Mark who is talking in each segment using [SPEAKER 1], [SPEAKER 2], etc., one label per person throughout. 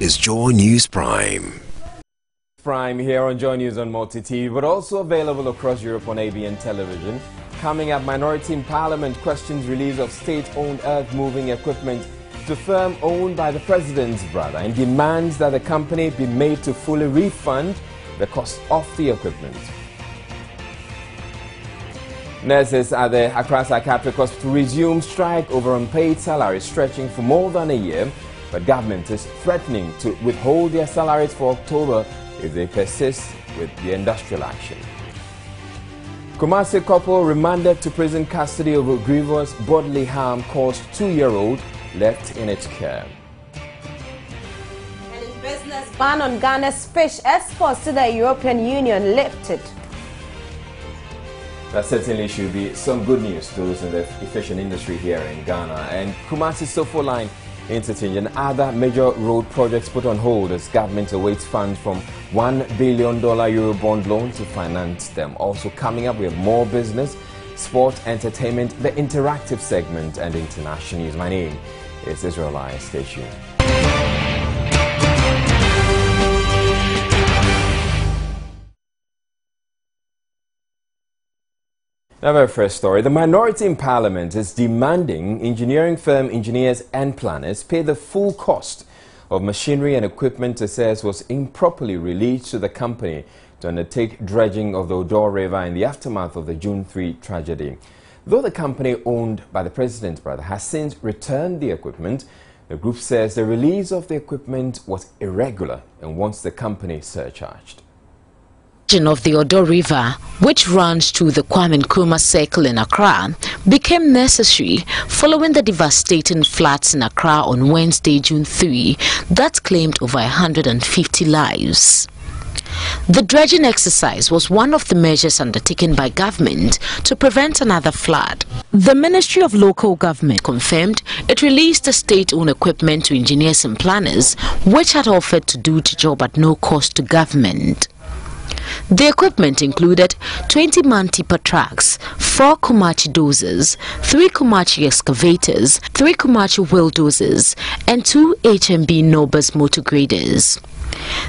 [SPEAKER 1] is Joy News Prime.
[SPEAKER 2] Prime here on Joy News on Multi TV, but also available across Europe on ABN television. Coming up, minority in Parliament questions release of state-owned earth-moving equipment to firm owned by the president's brother and demands that the company be made to fully refund the cost of the equipment. Nurses at the Accra Psychiatric Hospital resume strike over unpaid salaries stretching for more than a year, but government is threatening to withhold their salaries for October if they persist with the industrial action. Kumasi couple remanded to prison custody over grievous bodily harm caused 2-year-old left in its care.
[SPEAKER 3] And in business, ban on Ghana's fish exports to the European Union lifted.
[SPEAKER 2] That certainly should be some good news to those in the fishing industry here in Ghana. And Kumasi Sofo Line interchange and other major road projects put on hold as government awaits funds from $1 billion Eurobond loan to finance them. Also coming up, we have more business, sport, entertainment, the interactive segment, and international news. My name is Israel Lai. Stay tuned. Our very first story. The minority in Parliament is demanding engineering firm engineers and planners pay the full cost of machinery and equipment it says was improperly released to the company to undertake dredging of the Odo River in the aftermath of the June 3 tragedy. Though the company owned by the president's brother has since returned the equipment, the group says the release of the equipment was irregular and wants the company surcharged.
[SPEAKER 4] Of the Odo River, which runs through the Kwame Nkrumah Circle in Accra, became necessary following the devastating floods in Accra on Wednesday, June 3, that claimed over 150 lives. The dredging exercise was one of the measures undertaken by government to prevent another flood. The Ministry of Local Government confirmed it released the state-owned equipment to engineers and planners, which had offered to do the job at no cost to government. The equipment included 20 man-tipper trucks, 4 Kumachi dozers, 3 Kumachi excavators, 3 Kumachi wheel dozers, and 2 HMB Nobus motor graders.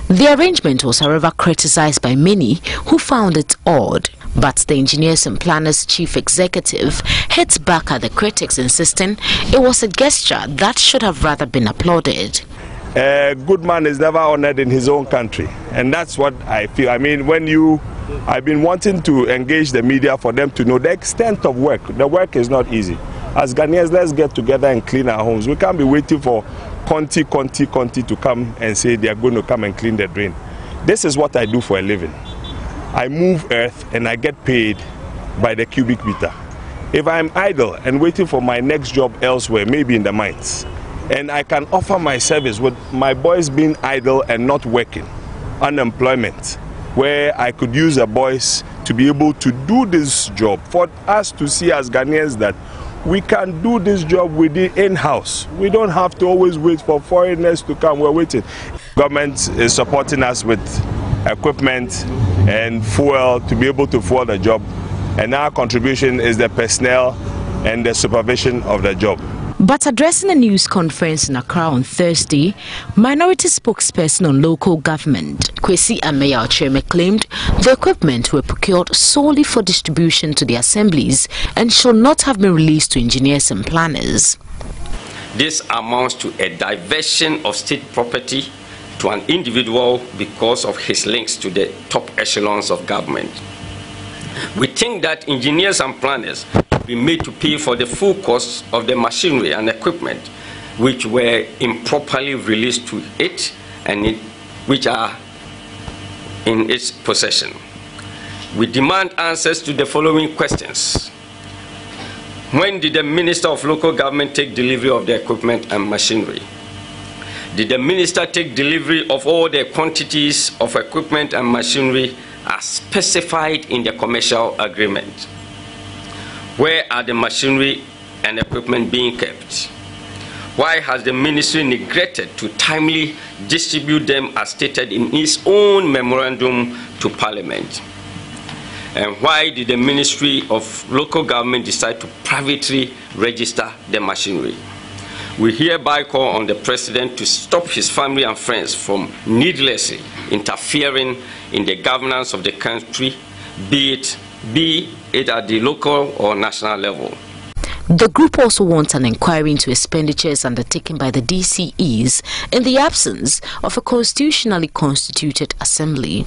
[SPEAKER 4] The arrangement was, however, criticized by many who found it odd, but the Engineers and Planners Chief Executive hit back at the critics, insisting it was a gesture that should have rather been applauded.
[SPEAKER 5] A good man is never honored in his own country, and that's what I feel. I mean, I've been wanting to engage the media for them to know the extent of work. The work is not easy. As Ghanaians, let's get together and clean our homes. We can't be waiting for Conti to come and say they are going to come and clean the drain. This is what I do for a living. I move earth and I get paid by the cubic meter. If I'm idle and waiting for my next job elsewhere, maybe in the mines, and I can offer my service with my boys being idle and not working, unemployment, where I could use the boys to be able to do this job, for us to see as Ghanaians that we can do this job within in-house. We don't have to always wait for foreigners to come. We're waiting. Government is supporting us with equipment and fuel to be able to fuel the job, and our contribution is the personnel and the supervision of the job.
[SPEAKER 4] But addressing a news conference in Accra on Thursday, minority spokesperson on local government, Kwesi Ameya claimed the equipment were procured solely for distribution to the assemblies and should not have been released to engineers and planners.
[SPEAKER 6] This amounts to a diversion of state property to an individual because of his links to the top echelons of government. We think that engineers and planners be made to pay for the full cost of the machinery and equipment which were improperly released to it and which are in its possession. We demand answers to the following questions. When did the Minister of Local Government take delivery of the equipment and machinery? Did the Minister take delivery of all the quantities of equipment and machinery as specified in the commercial agreement? Where are the machinery and equipment being kept? Why has the ministry neglected to timely distribute them as stated in its own memorandum to Parliament? And why did the Ministry of Local Government decide to privately register the machinery? We hereby call on the President to stop his family and friends from needlessly interfering in the governance of the country, be it at the local or national level.
[SPEAKER 4] The group also wants an inquiry into expenditures undertaken by the DCEs in the absence of a constitutionally constituted assembly.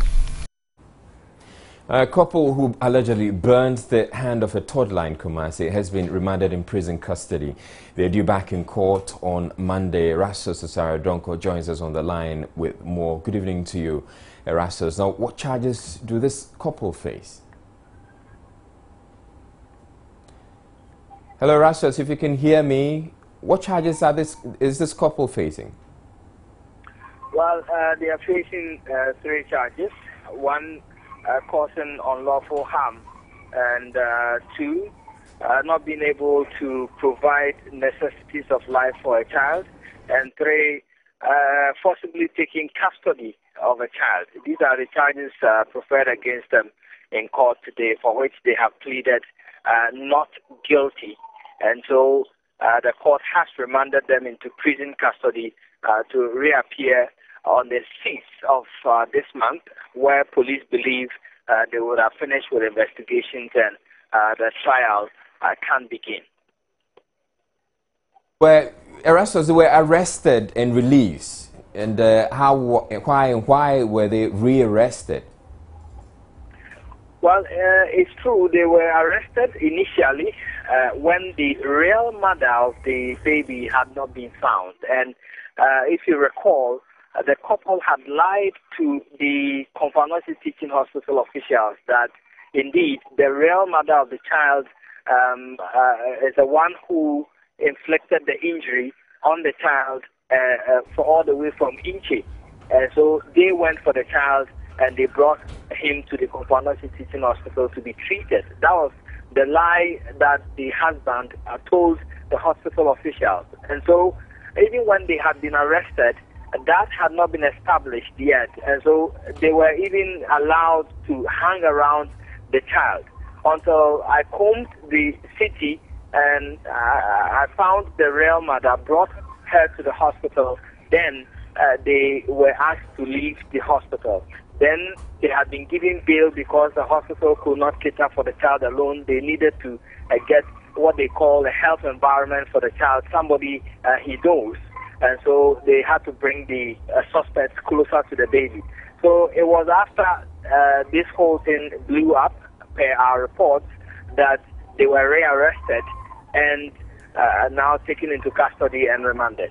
[SPEAKER 2] A couple who allegedly burned the hand of a toddler in Kumasi has been remanded in prison custody. They're due back in court on Monday. Erastus Asare joins us on the line with more. Good evening to you, Erastus. Now, what charges do this couple face? Hello, Erastus, if you can hear me, what charges is this couple facing?
[SPEAKER 7] Well, they are facing 3 charges. One, causing unlawful harm, and 2, not being able to provide necessities of life for a child, and 3, forcibly taking custody of a child. These are the charges preferred against them in court today, for which they have pleaded not guilty. And so the court has remanded them into prison custody to reappear on the 6th of this month, where police believe they would have finished with investigations and the trial can begin.
[SPEAKER 2] Well, Erastus, they were arrested and released. And why were they rearrested?
[SPEAKER 7] Well, it's true. They were arrested initially when the real mother of the baby had not been found. And if you recall, the couple had lied to the Confanosi Teaching Hospital officials that indeed the real mother of the child is the one who inflicted the injury on the child for all the way from Inche. So they went for the child and they brought him to the Confanosi Teaching Hospital to be treated. That was the lie that the husband told the hospital officials. And so even when they had been arrested, that had not been established yet. And so they were even allowed to hang around the child until I combed the city and I found the real mother, brought her to the hospital. Then they were asked to leave the hospital. Then they had been given bail because the hospital could not cater for the child alone. They needed to get what they call a health environment for the child, somebody he knows. And so they had to bring the suspects closer to the baby. So it was after this whole thing blew up, per our reports, that they were rearrested and now taken into custody and remanded.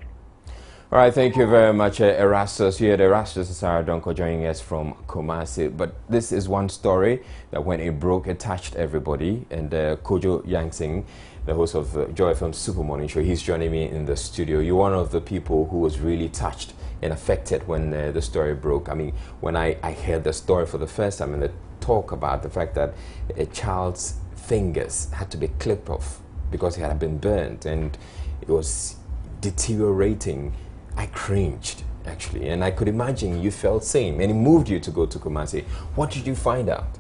[SPEAKER 2] All right, thank you very much, Erastus. You had Erastus Asare joining us from Kumasi. But this is one story that when it broke, it touched everybody. And Kojo Yangsing, the host of Joy FM Super Morning Show, he's joining me in the studio. You're one of the people who was really touched and affected when the story broke. I mean, when I heard the story for the first time and the talk about the fact that a child's fingers had to be clipped off because he had been burnt and it was deteriorating, I cringed, actually, and I could imagine you felt same, and it moved you to go to Kumasi. What did you find out?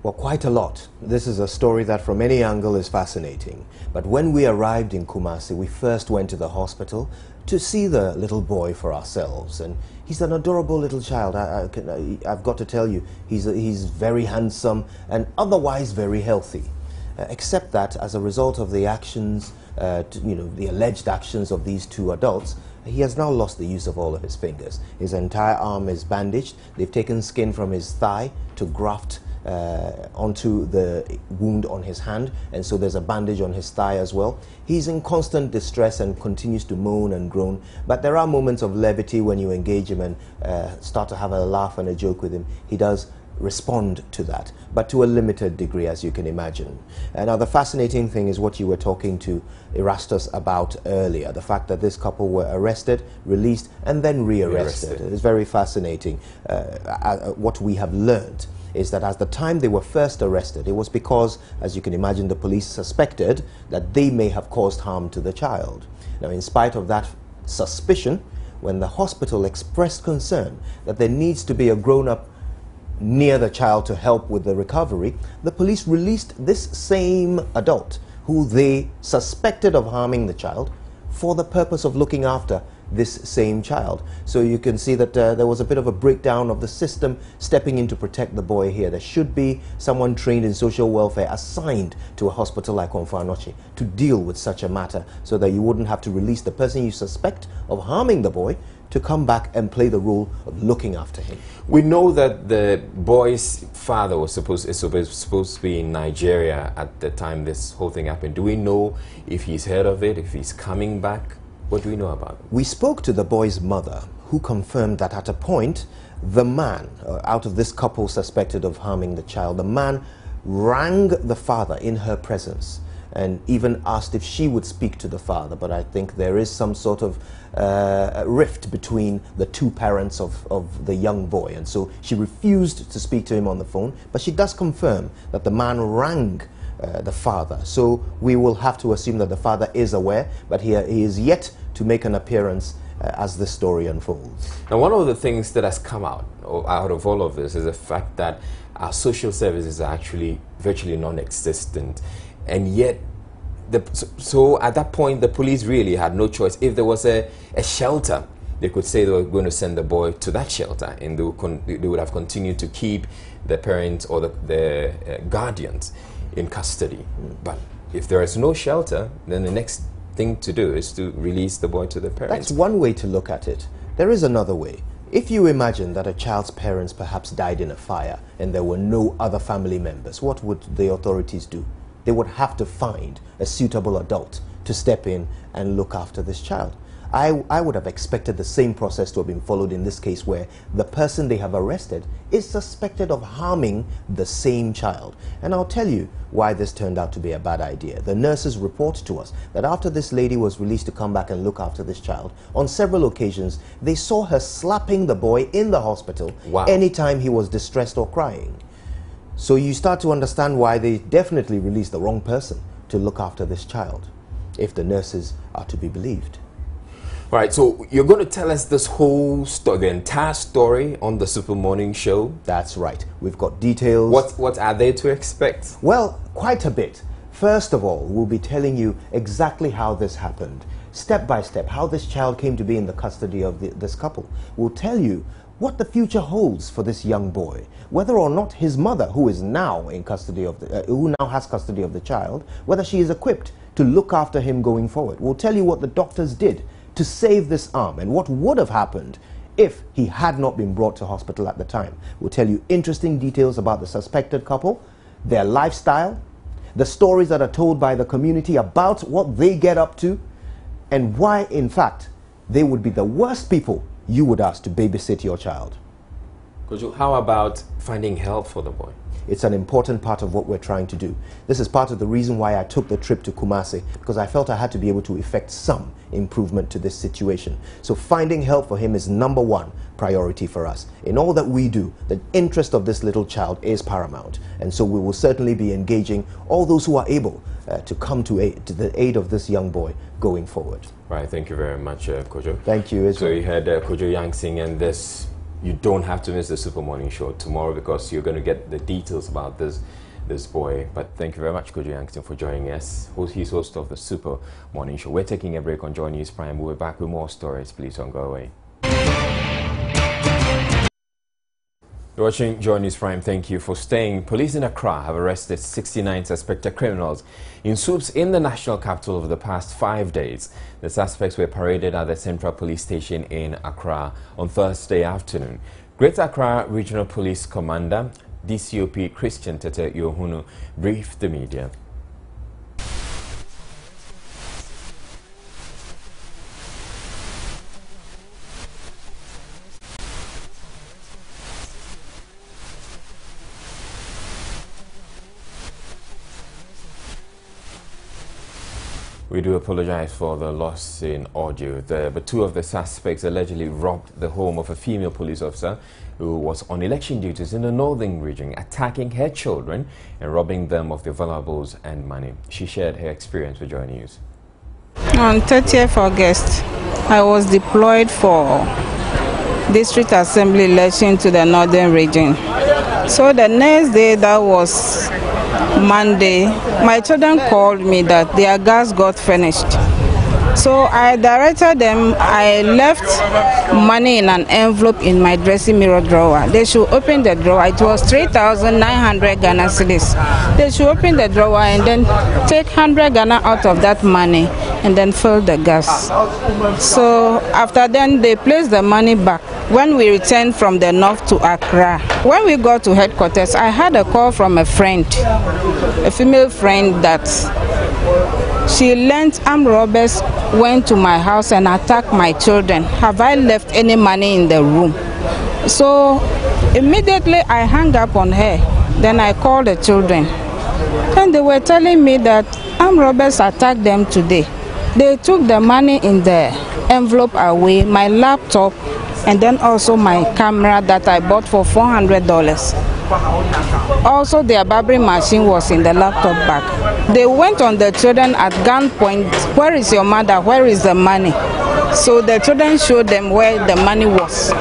[SPEAKER 1] Well, quite a lot. This is a story that from any angle is fascinating. But when we arrived in Kumasi, we first went to the hospital to see the little boy for ourselves. And he's an adorable little child. I've got to tell you, he's very handsome and otherwise very healthy. Except that as a result of the actions, the alleged actions of these 2 adults, he has now lost the use of all of his fingers. His entire arm is bandaged. They've taken skin from his thigh to graft onto the wound on his hand, and so there's a bandage on his thigh as well. He's in constant distress and continues to moan and groan, but there are moments of levity when you engage him and start to have a laugh and a joke with him. He does respond to that, but to a limited degree, as you can imagine. Now, the fascinating thing is what you were talking to Erastus about earlier, the fact that this couple were arrested, released, and then rearrested. It's very fascinating. What we have learned is that at the time they were first arrested, it was because, as you can imagine, the police suspected that they may have caused harm to the child. Now, in spite of that suspicion, when the hospital expressed concern that there needs to be a grown-up near the child to help with the recovery, the police released this same adult who they suspected of harming the child for the purpose of looking after this same child. So you can see that there was a bit of a breakdown of the system stepping in to protect the boy here. There should be someone trained in social welfare assigned to a hospital like Onfanoche to deal with such a matter, so that you wouldn't have to release the person you suspect of harming the boy to come back and play the role of looking after him.
[SPEAKER 2] We know that the boy's father was supposed to be in Nigeria at the time this whole thing happened. Do we know if he's heard of it, if he's coming back? What do we know about it?
[SPEAKER 1] We spoke to the boy's mother, who confirmed that at a point, the man, out of this couple suspected of harming the child, the man rang the father in her presence and even asked if she would speak to the father. But I think there is some sort of rift between the two parents of the young boy, and so she refused to speak to him on the phone. But she does confirm that the man rang the father. So we will have to assume that the father is aware, but he is yet to make an appearance as the story unfolds.
[SPEAKER 2] Now, one of the things that has come out of all of this is the fact that our social services are actually virtually non-existent, and yet so at that point the police really had no choice. If there was a shelter, they could say they were going to send the boy to that shelter, and they would have continued to keep the parents or the guardians in custody. But if there is no shelter, then the next thing to do is to release the boy to the parents.
[SPEAKER 1] That's one way to look at it. There is another way. If you imagine that a child's parents perhaps died in a fire and there were no other family members, what would the authorities do? They would have to find a suitable adult to step in and look after this child. I would have expected the same process to have been followed in this case, where the person they have arrested is suspected of harming the same child. And I'll tell you why this turned out to be a bad idea. The nurses report to us that after this lady was released to come back and look after this child, on several occasions they saw her slapping the boy in the hospital.
[SPEAKER 2] Wow.
[SPEAKER 1] Anytime he was distressed or crying. So you start to understand why they definitely released the wrong person to look after this child, if the nurses are to be believed.
[SPEAKER 2] All right, so you're going to tell us this whole story, the entire story, on the Super Morning Show?
[SPEAKER 1] That's right. We've got details.
[SPEAKER 2] What are they to expect?
[SPEAKER 1] Well, quite a bit. First of all, we'll be telling you exactly how this happened, step by step, how this child came to be in the custody of this couple. We'll tell you what the future holds for this young boy, whether or not his mother, who is now in custody of who now has custody of the child, whether she is equipped to look after him going forward. We'll tell you what the doctors did to save this arm and what would have happened if he had not been brought to hospital at the time. We'll tell you interesting details about the suspected couple, their lifestyle, the stories that are told by the community about what they get up to, and why, in fact, they would be the worst people you would ask to babysit your child.
[SPEAKER 2] How about finding help for the boy?
[SPEAKER 1] It's an important part of what we're trying to do. This is part of the reason why I took the trip to Kumasi, because I felt I had to be able to effect some improvement to this situation. So finding help for him is #1 priority for us. In all that we do, the interest of this little child is paramount. And so we will certainly be engaging all those who are able to come to the aid of this young boy going forward.
[SPEAKER 2] Right, thank you very much, Kojo.
[SPEAKER 1] Thank you, Israel.
[SPEAKER 2] So you had Kojo Yangsing, and this, you don't have to miss the Super Morning Show tomorrow, because you're going to get the details about this boy. But thank you very much, Kojo Yangsing, for joining us. He's host of the Super Morning Show. We're taking a break on Joy News Prime. We'll be back with more stories. Please don't go away. You're watching Joy News Prime. Thank you for staying. Police in Accra have arrested 69 suspected criminals in swoops in the national capital over the past 5 days. The suspects were paraded at the Central Police Station in Accra on Thursday afternoon. Greater Accra Regional Police Commander DCOP Christian Tete Yohunu briefed the media. We do apologize for the loss in audio there, but 2 of the suspects allegedly robbed the home of a female police officer who was on election duties in the northern region, attacking her children and robbing them of their valuables and money. She shared her experience with Joy News.
[SPEAKER 8] On 30th August, I was deployed for District Assembly election to the northern region. So the next day, that was Monday, my children called me that their gas got finished. So I directed them, I left money in an envelope in my dressing mirror drawer. They should open the drawer. It was 3,900 Ghana cedis. They should open the drawer and then take 100 Ghana out of that money and then fill the gas. So after then, they placed the money back. When we returned from the north to Accra, when we got to headquarters, I had a call from a friend, a female friend, that she learned armed robbers went to my house and attacked my children. Have I left any money in the room? So immediately I hung up on her. Then I called the children. And they were telling me that armed robbers attacked them today. They took the money in the envelope away, my laptop, and then also my camera that I bought for $400. Also, their barbering machine was in the laptop bag. They went on the children at gunpoint. Where is your mother? Where is the money? So the children showed them where the money was.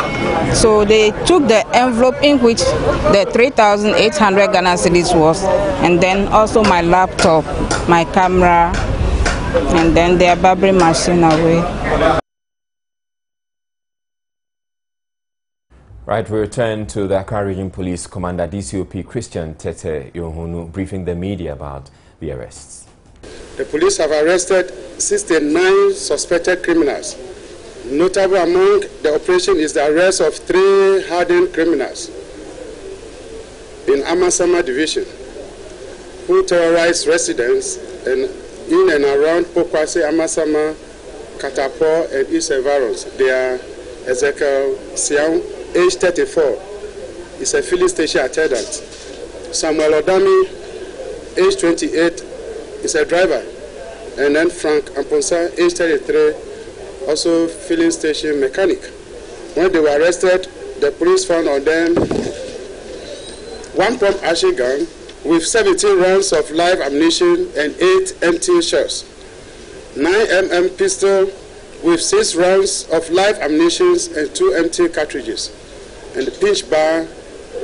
[SPEAKER 8] So they took the envelope in which the 3,800 Ghana cedis was, and then also my laptop, my camera, and then their barbering machine away.
[SPEAKER 2] Right, we return to the Accra Region Police Commander DCOP Christian Tete Yohunu briefing the media about the arrests.
[SPEAKER 9] The police have arrested 69 suspected criminals. Notable among the operation is the arrest of 3 hardened criminals in Amasama Division who terrorized residents in and around Pokwase, Amasama, Katapo, and East environs. They are Ezekiel Siang, age 34, is a filling station attendant. Samuel Odami, age 28, is a driver. And then Frank Amponsa, age 33, also filling station mechanic. When they were arrested, the police found on them 1 pump machine gun with 17 rounds of live ammunition and 8 empty shells, 9mm pistol with 6 rounds of live ammunition and 2 empty cartridges, and the pinch bar,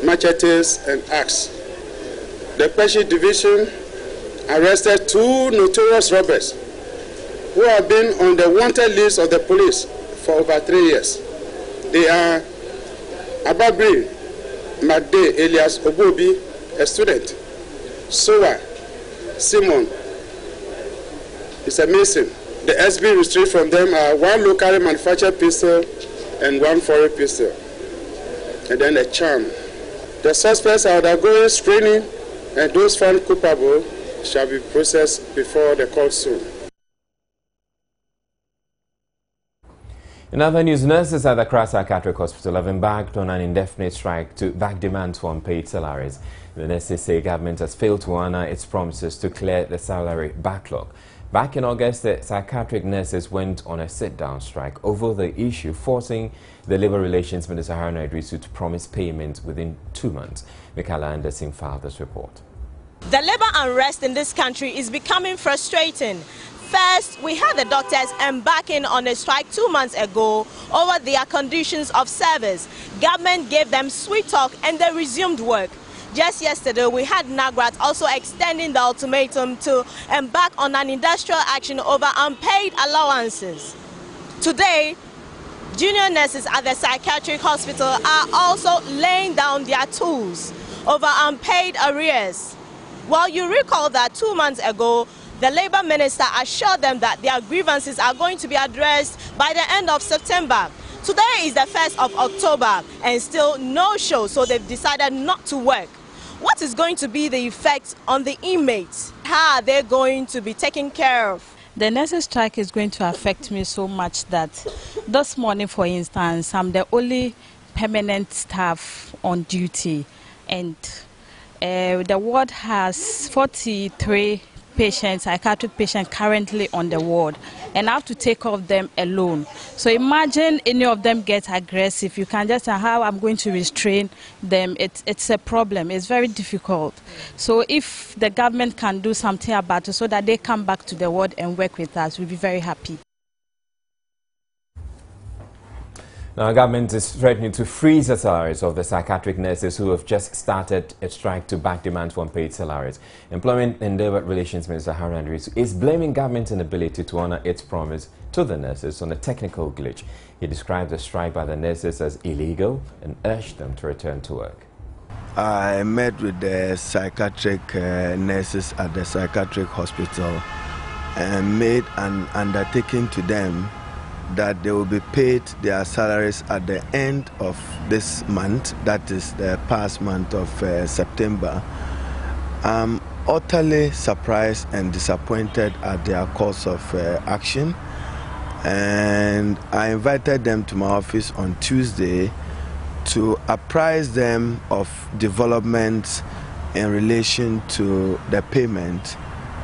[SPEAKER 9] machetes, and axe. The Peshi Division arrested 2 notorious robbers who have been on the wanted list of the police for over 3 years. They are Ababri Magde Elias Obobi, a student. Sowa Simon is a mason. The SB retrieved from them are 1 locally manufactured pistol and 1 foreign pistol, and then a charm. The suspects are undergoing screening, and those found culpable shall be processed before the court soon.
[SPEAKER 2] In other news, nurses at the Accra Psychiatric Hospital have embarked on an indefinite strike to back demands for unpaid salaries. The nurses say government has failed to honor its promises to clear the salary backlog. Back in August, the psychiatric nurses went on a sit-down strike over the issue, forcing the Labour Relations Minister Haruna Idrisu to promise payment within 2 months. Michaela Anderson filed this report.
[SPEAKER 10] The labour unrest in this country is becoming frustrating. First, we had the doctors embarking on a strike 2 months ago over their conditions of service. Government gave them sweet talk and they resumed work. Just yesterday, we had NAGRAT also extending the ultimatum to embark on an industrial action over unpaid allowances. Today, junior nurses at the psychiatric hospital are also laying down their tools over unpaid arrears. Well, you recall that 2 months ago, the Labour Minister assured them that their grievances are going to be addressed by the end of September. Today is the 1st of October and still no show, so they've decided not to work. What is going to be the effect on the inmates? How are they going to be taken care of?
[SPEAKER 11] The nurses' strike is going to affect me so much that this morning, for instance, I'm the only permanent staff on duty, and the ward has 43 patients, psychiatric patients currently on the ward, and I have to take off them alone. So imagine any of them gets aggressive. You can just say how I'm going to restrain them. It's a problem. It's very difficult. So if the government can do something about it so that they come back to the ward and work with us, we'll be very happy.
[SPEAKER 2] Now, the government is threatening to freeze the salaries of the psychiatric nurses who have just started a strike to back demands for unpaid salaries. Employment and Labour Relations Minister Harry Andrews is blaming government's inability to honour its promise to the nurses on a technical glitch. He described the strike by the nurses as illegal and urged them to return to work.
[SPEAKER 12] I met with the psychiatric nurses at the psychiatric hospital and made an undertaking to them that they will be paid their salaries at the end of this month, that is the past month of September. I'm utterly surprised and disappointed at their course of action, and I invited them to my office on Tuesday to apprise them of developments in relation to the payment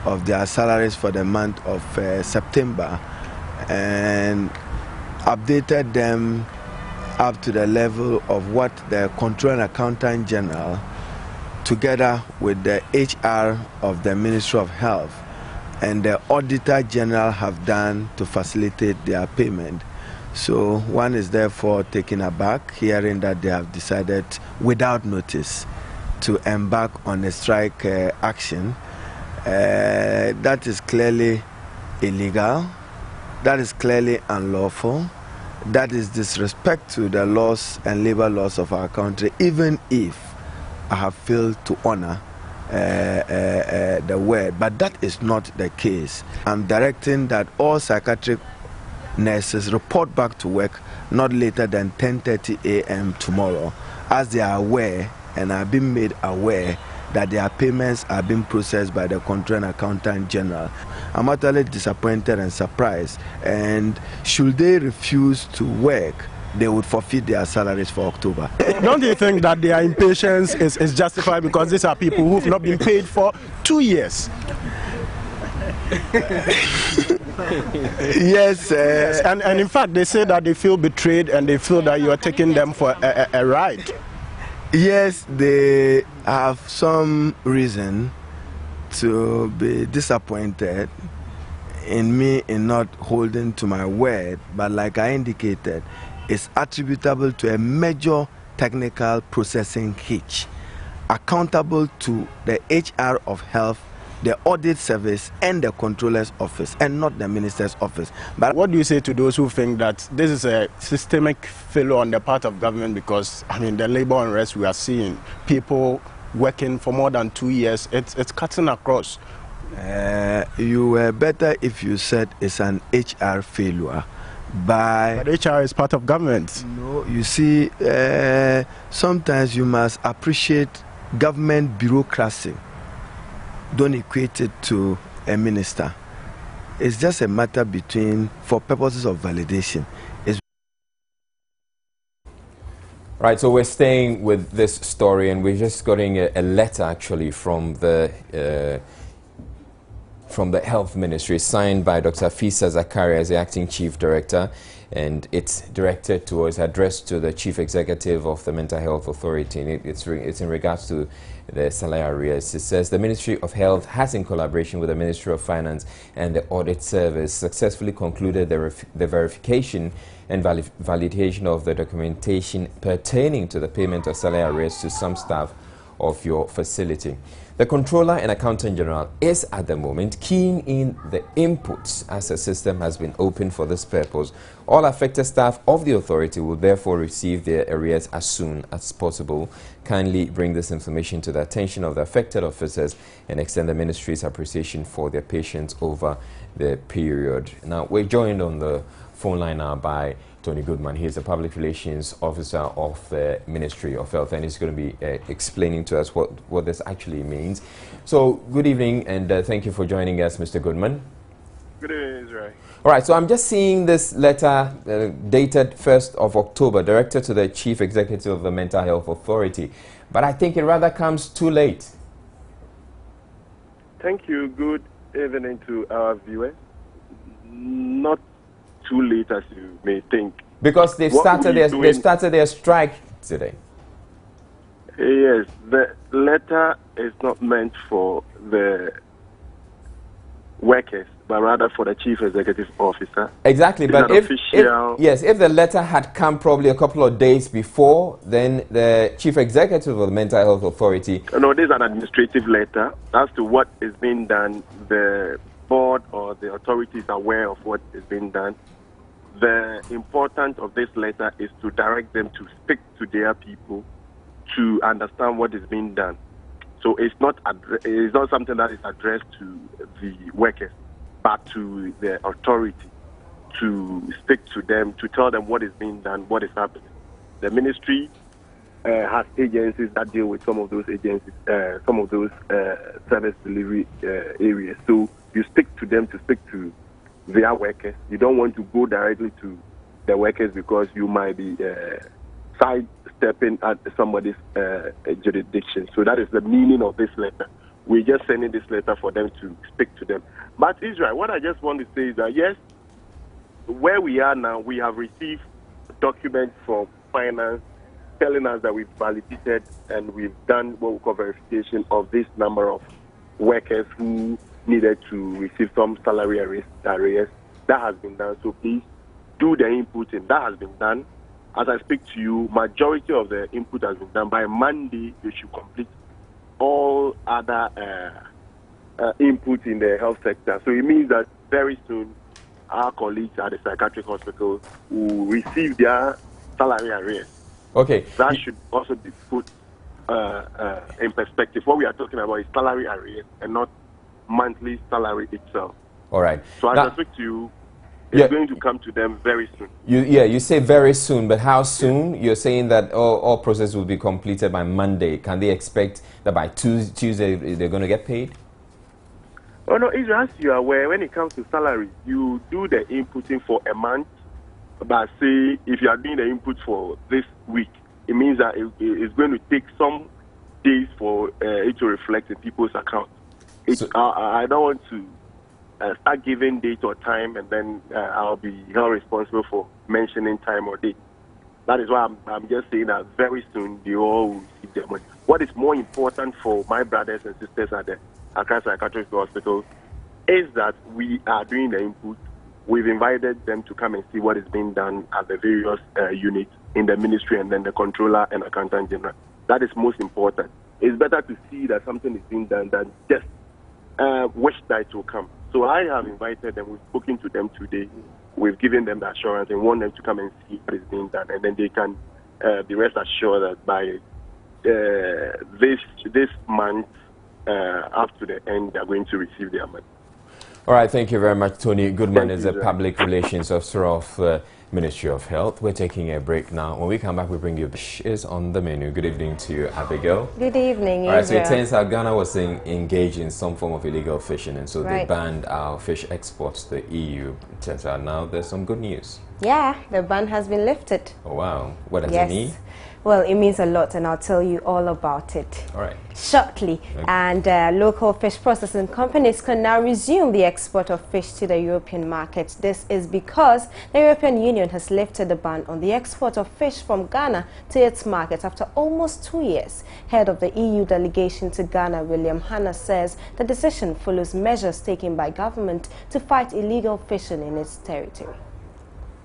[SPEAKER 12] of their salaries for the month of September, and updated them up to the level of what the Controller and Accountant General, together with the HR of the Ministry of Health and the Auditor General, have done to facilitate their payment. So one is therefore taken aback hearing that they have decided without notice to embark on a strike action. That is clearly illegal. That is clearly unlawful. That is disrespect to the laws and labor laws of our country, even if I have failed to honor the word. But that is not the case. I'm directing that all psychiatric nurses report back to work not later than 10:30 a.m. tomorrow, as they are aware and are being made aware that their payments are being processed by the Controller and Accountant General. I'm utterly disappointed and surprised, and should they refuse to work, they would forfeit their salaries for October.
[SPEAKER 13] Don't you think that their impatience is justified, because these are people who've not been paid for 2 years?
[SPEAKER 12] Yes,
[SPEAKER 13] and in fact they say that they feel betrayed and they feel that you are taking them for a ride.
[SPEAKER 12] Yes, they have some reason to be disappointed in me in not holding to my word, but like I indicated, it's attributable to a major technical processing hitch, accountable to the HR of Health, the Audit Service and the Controller's Office, and not the Minister's Office.
[SPEAKER 13] But what do you say to those who think that this is a systemic failure on the part of government? Because, I mean, the labor unrest we are seeing, people working for more than 2 years, it's cutting across.
[SPEAKER 12] You were better if you said it's an HR failure.
[SPEAKER 13] But HR is part of government.
[SPEAKER 12] No, you see, sometimes you must appreciate government bureaucracy. Don't equate it to a minister. It's just a matter between, for purposes of validation.
[SPEAKER 2] Right, so we're staying with this story, and we're just getting a letter actually from the Health Ministry, signed by Dr. Fisa Zakari as the Acting Chief Director, and it's directed towards, addressed to the Chief Executive of the Mental Health Authority, and it's in regards to the salary arrears. It says the Ministry of Health has, in collaboration with the Ministry of Finance and the Audit Service, successfully concluded the verification and validation of the documentation pertaining to the payment of salary arrears to some staff of your facility. The Controller and Accountant General is at the moment keying in the inputs, as a system has been opened for this purpose. All affected staff of the authority will therefore receive their arrears as soon as possible. Kindly bring this information to the attention of the affected officers and extend the ministry's appreciation for their patience over the period. Now, we're joined on the phone line now by Tony Goodman. He is the Public Relations Officer of the Ministry of Health, and he's going to be explaining to us what this actually means. So, good evening, and thank you for joining us, Mr. Goodman.
[SPEAKER 14] Good evening, Israel.
[SPEAKER 2] All right, so I'm just seeing this letter dated 1st of October, directed to the Chief Executive of the Mental Health Authority, but I think it rather comes too late.
[SPEAKER 14] Thank you. Good evening to our viewers. Not too late as you may think.
[SPEAKER 2] Because they've started their strike today.
[SPEAKER 14] Yes, the letter is not meant for the workers, but rather for the chief executive officer.
[SPEAKER 2] Exactly,
[SPEAKER 14] it's
[SPEAKER 2] but if the letter had come probably a couple of days before, then the chief executive of the Mental Health Authority...
[SPEAKER 14] No, this is an administrative letter as to what is being done. The board or the authorities are aware of what is being done. The importance of this letter is to direct them to speak to their people to understand what is being done. So it's not something that is addressed to the workers, but to the authority, to speak to them, to tell them what is being done, what is happening. The ministry has agencies that deal with some of those agencies, some of those service delivery areas. So you speak to them to speak to their workers. You don't want to go directly to the workers because you might be sidestepping at somebody's jurisdiction. So that is the meaning of this letter. We're just sending this letter for them to speak to them. But Israel, what I just want to say is that yes, where we are now, we have received documents from finance telling us that we've validated and we've done what we call verification of this number of workers who needed to receive some salary arrears. That has been done. So please do the inputting. That has been done. As I speak to you, majority of the input has been done. By Monday, they should complete all other input in the health sector. So it means that very soon, our colleagues at the psychiatric hospitals will receive their salary arrears.
[SPEAKER 2] Okay.
[SPEAKER 14] That should also be put in perspective. What we are talking about is salary arrears and not monthly salary itself.
[SPEAKER 2] All right.
[SPEAKER 14] So as I speak to you, it's going to come to them very soon.
[SPEAKER 2] You say very soon, but how soon? You're saying that all process will be completed by Monday. Can they expect that by Tuesday they're going to get paid?
[SPEAKER 14] Oh no, as you are aware, when it comes to salary, you do the inputting for a month. But say if you are doing the input for this week, it means that it's going to take some days for it to reflect in people's accounts. I don't want to start giving date or time, and then I'll be held responsible for mentioning time or date. That is why I'm just saying that very soon they all will receive their money. What is more important for my brothers and sisters at the Accra Psychiatric Hospital is that we are doing the input. We've invited them to come and see what is being done at the various units in the ministry and then the controller and accountant general. That is most important. It's better to see that something is being done than just wish that it will come. So I have invited them. We've spoken to them today. We've given them the assurance and want them to come and see what is being done, and then they can be rest assured that by this month up to the end, they are going to receive their money.
[SPEAKER 2] All right, thank you very much, Tony Goodman is the Public Relations Officer of Ministry of Health. We're taking a break now. When we come back, we bring you fish is on the menu. Good evening to you, Abigail.
[SPEAKER 3] Good evening,
[SPEAKER 2] All right, so it turns out Ghana was engaged in some form of illegal fishing, and so they
[SPEAKER 3] Right.
[SPEAKER 2] banned our fish exports to the EU. It turns out now there's some good news.
[SPEAKER 3] Yeah, the ban has been lifted.
[SPEAKER 2] Oh, wow. What does
[SPEAKER 3] Yes.
[SPEAKER 2] it mean?
[SPEAKER 3] Well, it means a lot, and I'll tell you all about it
[SPEAKER 2] All right.
[SPEAKER 3] shortly. And local fish processing companies can now resume the export of fish to the European market. This is because the European Union has lifted the ban on the export of fish from Ghana to its market after almost 2 years. Head of the EU delegation to Ghana, William Hanna, says the decision follows measures taken by government to fight illegal fishing in its territory.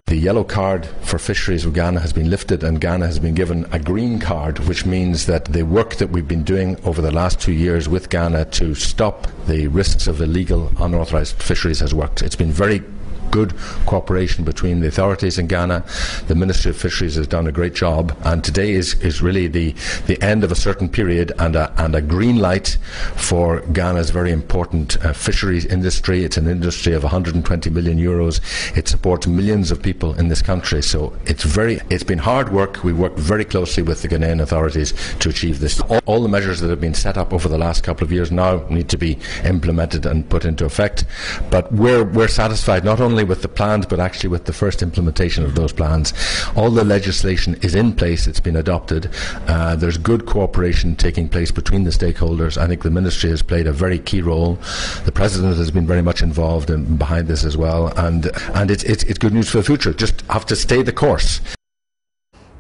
[SPEAKER 15] The yellow card for fisheries of Ghana has been lifted, and Ghana has been given a green card, which means that the work that we've been doing over the last 2 years with Ghana to stop the risks of illegal, unauthorized fisheries has worked. It's been very good cooperation between the authorities in Ghana. The Ministry of Fisheries has done a great job, and today is really the end of a certain period and a green light for Ghana's very important fisheries industry. It's an industry of 120 million euros. It supports millions of people in this country. So it's been hard work. We worked very closely with the Ghanaian authorities to achieve this. All the measures that have been set up over the last couple of years now need to be implemented and put into effect. But we're satisfied not only with the plans, but actually with the first implementation of those plans. All the legislation is in place. It's been adopted. There's good cooperation taking place between the stakeholders. I think the ministry has played a very key role. The president has been very much involved and behind this as well, and it's good news for the future. Just have to stay the course.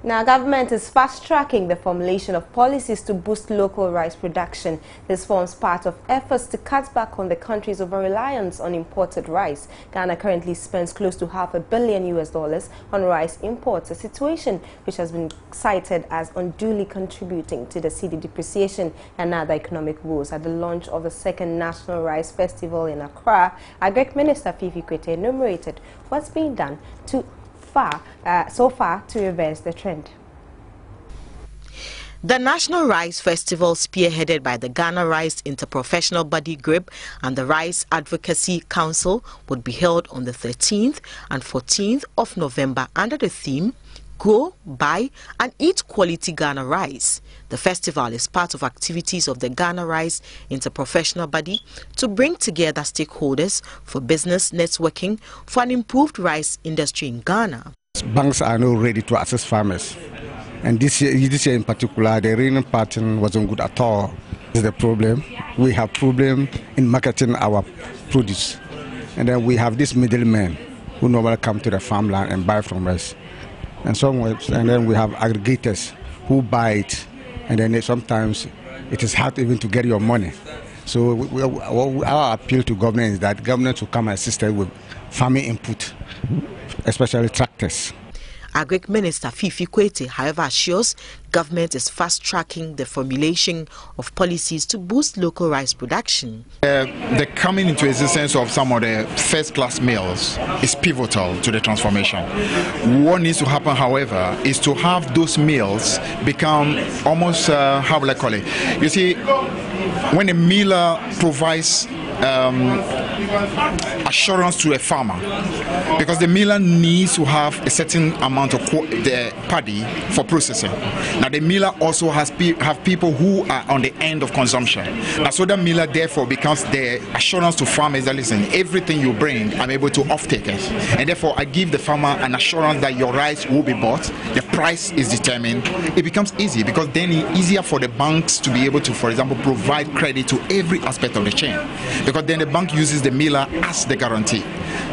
[SPEAKER 3] Now, government is fast-tracking the formulation of policies to boost local rice production. This forms part of efforts to cut back on the country's over-reliance on imported rice. Ghana currently spends close to $500 million on rice imports, a situation which has been cited as unduly contributing to the cedi depreciation and other economic woes. At the launch of the second National Rice Festival in Accra, Agric Minister Fifi Kwete enumerated what's being done so far to reverse the trend.
[SPEAKER 16] The National Rice Festival, spearheaded by the Ghana Rice Interprofessional Body Group and the Rice Advocacy Council, would be held on the 13th and 14th of November under the theme Grow, Buy and Eat Quality Ghana Rice. The festival is part of activities of the Ghana Rice Interprofessional Body to bring together stakeholders for business networking for an improved rice industry in Ghana.
[SPEAKER 17] Banks are not ready to assist farmers, and this year in particular, the raining pattern wasn't good at all. This is the problem. We have problem in marketing our produce, and then we have this middlemen who normally come to the farmland and buy from us. And then we have aggregators who buy it, and then sometimes it is hard even to get your money. So our appeal to government is that government should come and assist us with farming input, especially tractors.
[SPEAKER 16] Agric Minister Fifi Kwete, however, assures government is fast-tracking the formulation of policies to boost local rice production.
[SPEAKER 18] The coming into existence of some of the first-class mills is pivotal to the transformation. What needs to happen, however, is to have those mills become almost, how will I call it? You see, when a miller provides assurance to a farmer, because the miller needs to have a certain amount of the paddy for processing. Now the miller also have people who are on the end of consumption. Now so the miller therefore becomes the assurance to farmers that listen, everything you bring, I'm able to offtake it, and therefore I give the farmer an assurance that your rice will be bought, the price is determined. It becomes easy because then it's easier for the banks to be able to, for example, provide credit to every aspect of the chain, because then the bank uses the miller as the guarantee.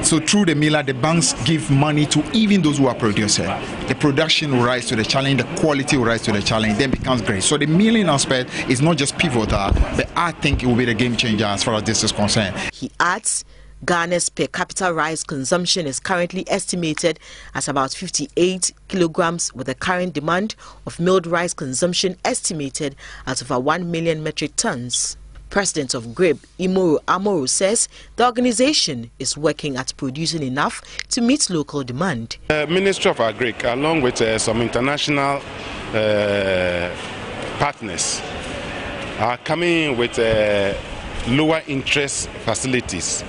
[SPEAKER 18] So through the miller, the banks give money to even those who are producing. The production will rise to the challenge, the quality will rise to the challenge, then becomes great. So the milling aspect is not just pivotal, but I think it will be the game changer as far as this is concerned.
[SPEAKER 16] He adds, Ghana's per capita rice consumption is currently estimated at about 58 kilograms, with the current demand of milled rice consumption estimated at over 1 million metric tons. President of GRIB, Imoru Amoru, says the organization is working at producing enough to meet local demand.
[SPEAKER 5] The Ministry of Agric, along with some international partners, are coming with lower interest facilities,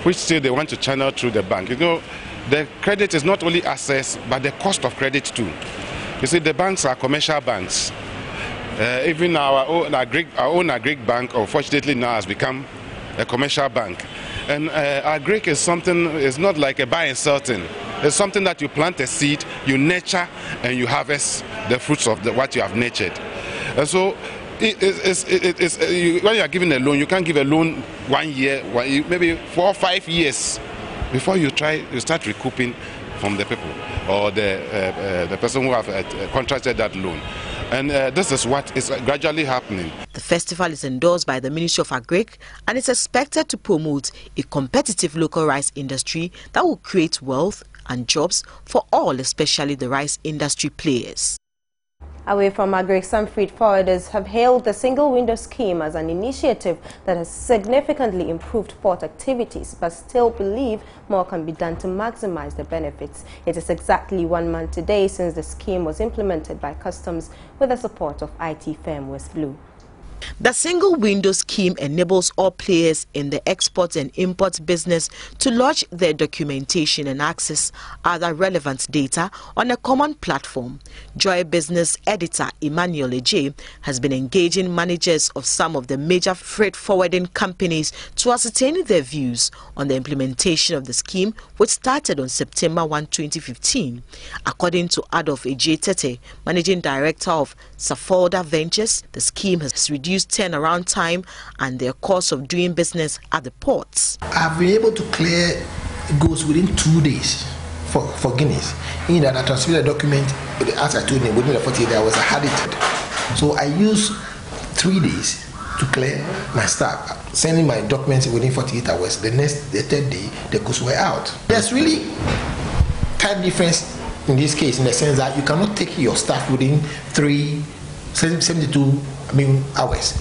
[SPEAKER 5] which still they want to channel through the bank. You know, the credit is not only access, but the cost of credit too. You see, the banks are commercial banks. Even our own Agric bank, unfortunately, now has become a commercial bank. And Agric is something, it's not like a buy and sell thing. It's something that you plant a seed, you nurture, and you harvest the fruits of what you have nurtured. And so, when you are giving a loan, you can't give a loan 1 year, maybe 4 or 5 years before you start recouping from the people or the person who have contracted that loan. And this is what is gradually happening.
[SPEAKER 16] The festival is endorsed by the Ministry of Agric and is expected to promote a competitive local rice industry that will create wealth and jobs for all, especially the rice industry players.
[SPEAKER 3] Away from Agric, some freight forwarders have hailed the single window scheme as an initiative that has significantly improved port activities, but still believe more can be done to maximize the benefits. It is exactly 1 month today since the scheme was implemented by Customs with the support of IT firm West Blue.
[SPEAKER 16] The single window scheme enables all players in the export and import business to lodge their documentation and access other relevant data on a common platform. Joy Business editor Emmanuel Eje has been engaging managers of some of the major freight forwarding companies to ascertain their views on the implementation of the scheme, which started on September 1, 2015. According to Adolf Eje Tete, managing director of Safolda Ventures, the scheme has reduced turnaround time and their cost of doing business at the ports.
[SPEAKER 19] I've been able to clear goods within 2 days for Guineas. In that I transmitted the document, as I told him, within the 48 hours I had it. So I used 3 days to clear my staff, sending my documents within 48 hours. The third day, the goods were out. There's really time difference in this case, in the sense that you cannot take your staff within 72 hours.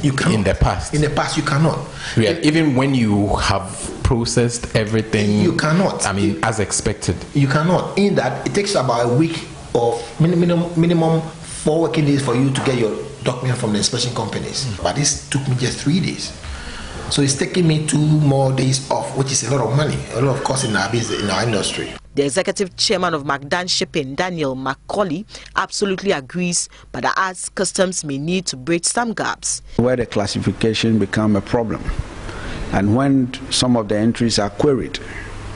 [SPEAKER 19] You cannot.
[SPEAKER 20] In the past?
[SPEAKER 19] In the past, you cannot.
[SPEAKER 20] Yeah, even when you have processed everything,
[SPEAKER 19] you cannot.
[SPEAKER 20] As expected.
[SPEAKER 19] You cannot. In that, it takes about a week of minimum 4 working days for you to get your document from the inspection companies. But this took me just 3 days. So it's taking me 2 more days off, which is a lot of money, a lot of cost in our business, in our industry.
[SPEAKER 16] The executive chairman of McDan Shipping, Daniel Macaulay, absolutely agrees, but adds customs may need to bridge some gaps.
[SPEAKER 21] Where the classification become a problem, and when some of the entries are queried,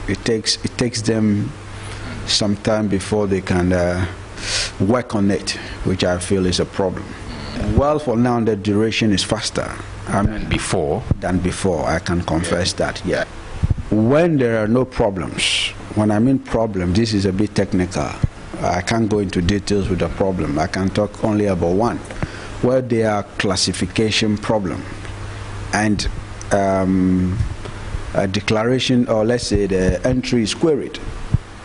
[SPEAKER 21] it takes them some time before they can work on it, which I feel is a problem. Well, for now, the duration is faster than before. I can confess that, yeah. When there are no problems, when I mean problem, this is a bit technical. I can't go into details with the problem. I can talk only about one. Where there are classification problem and a declaration, or let's say the entry is queried,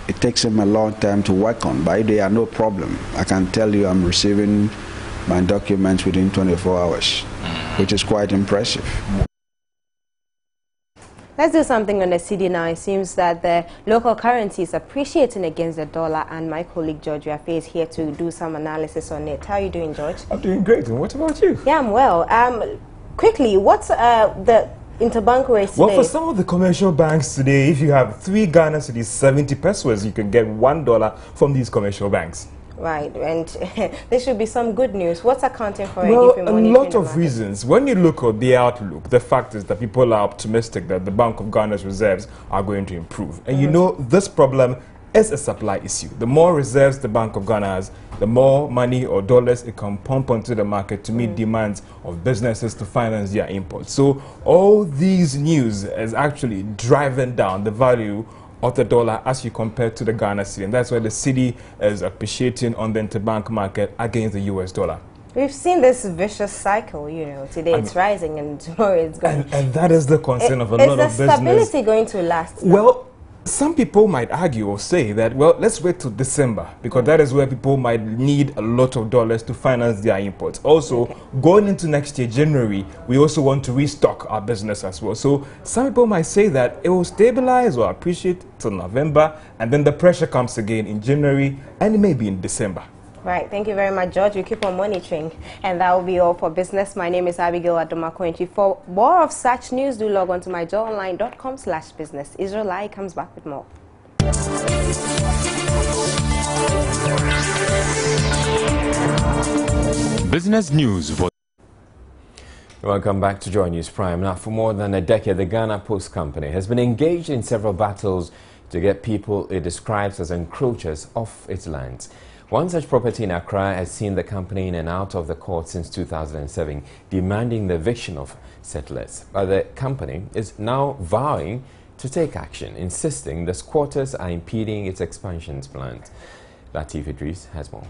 [SPEAKER 21] it takes them a long time to work on. But if there are no problem, I can tell you I'm receiving my documents within 24 hours, which is quite impressive.
[SPEAKER 3] Let's do something on the cedi now. It seems that the local currency is appreciating against the dollar, and my colleague George Rafe is here to do some analysis on it. How are you doing, George?
[SPEAKER 2] I'm doing great. And what about you?
[SPEAKER 3] Yeah, I'm well. Quickly, what's the interbank rate today?
[SPEAKER 22] Well, for some of the commercial banks today, if you have 3 Ghana cedis, 70 pesos, you can get $1 from these commercial banks.
[SPEAKER 3] Right, and there should be some good news. What's accounting for
[SPEAKER 22] well,
[SPEAKER 3] it?
[SPEAKER 22] A lot of reasons. When you look at the outlook, the fact is that people are optimistic that the Bank of Ghana's reserves are going to improve. And you know, this problem is a supply issue. The more reserves the Bank of Ghana has, the more money or dollars it can pump onto the market to meet demands of businesses to finance their imports. So all these news is actually driving down the value of the dollar as you compare to the Ghana cedi, and that's why the cedi is appreciating on the interbank market against the US dollar.
[SPEAKER 3] We've seen this vicious cycle, you know, today it's rising and tomorrow it's going.
[SPEAKER 22] And that is the concern of a lot of business.
[SPEAKER 3] Is the stability going to last?
[SPEAKER 22] Well, some people might argue or say that, well, let's wait till December, because that is where people might need a lot of dollars to finance their imports. Also, going into next year, January, we also want to restock our business as well. So some people might say that it will stabilize or appreciate till November, and then the pressure comes again in January and maybe in December.
[SPEAKER 3] Right, thank you very much, George. We keep on monitoring. And that will be all for business. My name is Abigail Adomako. For more of such news, do log on to myjoyonline.com/business. Israel Lai comes back with more.
[SPEAKER 23] Business news.
[SPEAKER 2] Welcome back to Joy News Prime. Now, for more than a decade, the Ghana Post Company has been engaged in several battles to get people it describes as encroachers off its lands. One such property in Accra has seen the company in and out of the court since 2007, demanding the eviction of settlers. But the company is now vowing to take action, insisting the squatters are impeding its expansion plans. Latif Idris has more.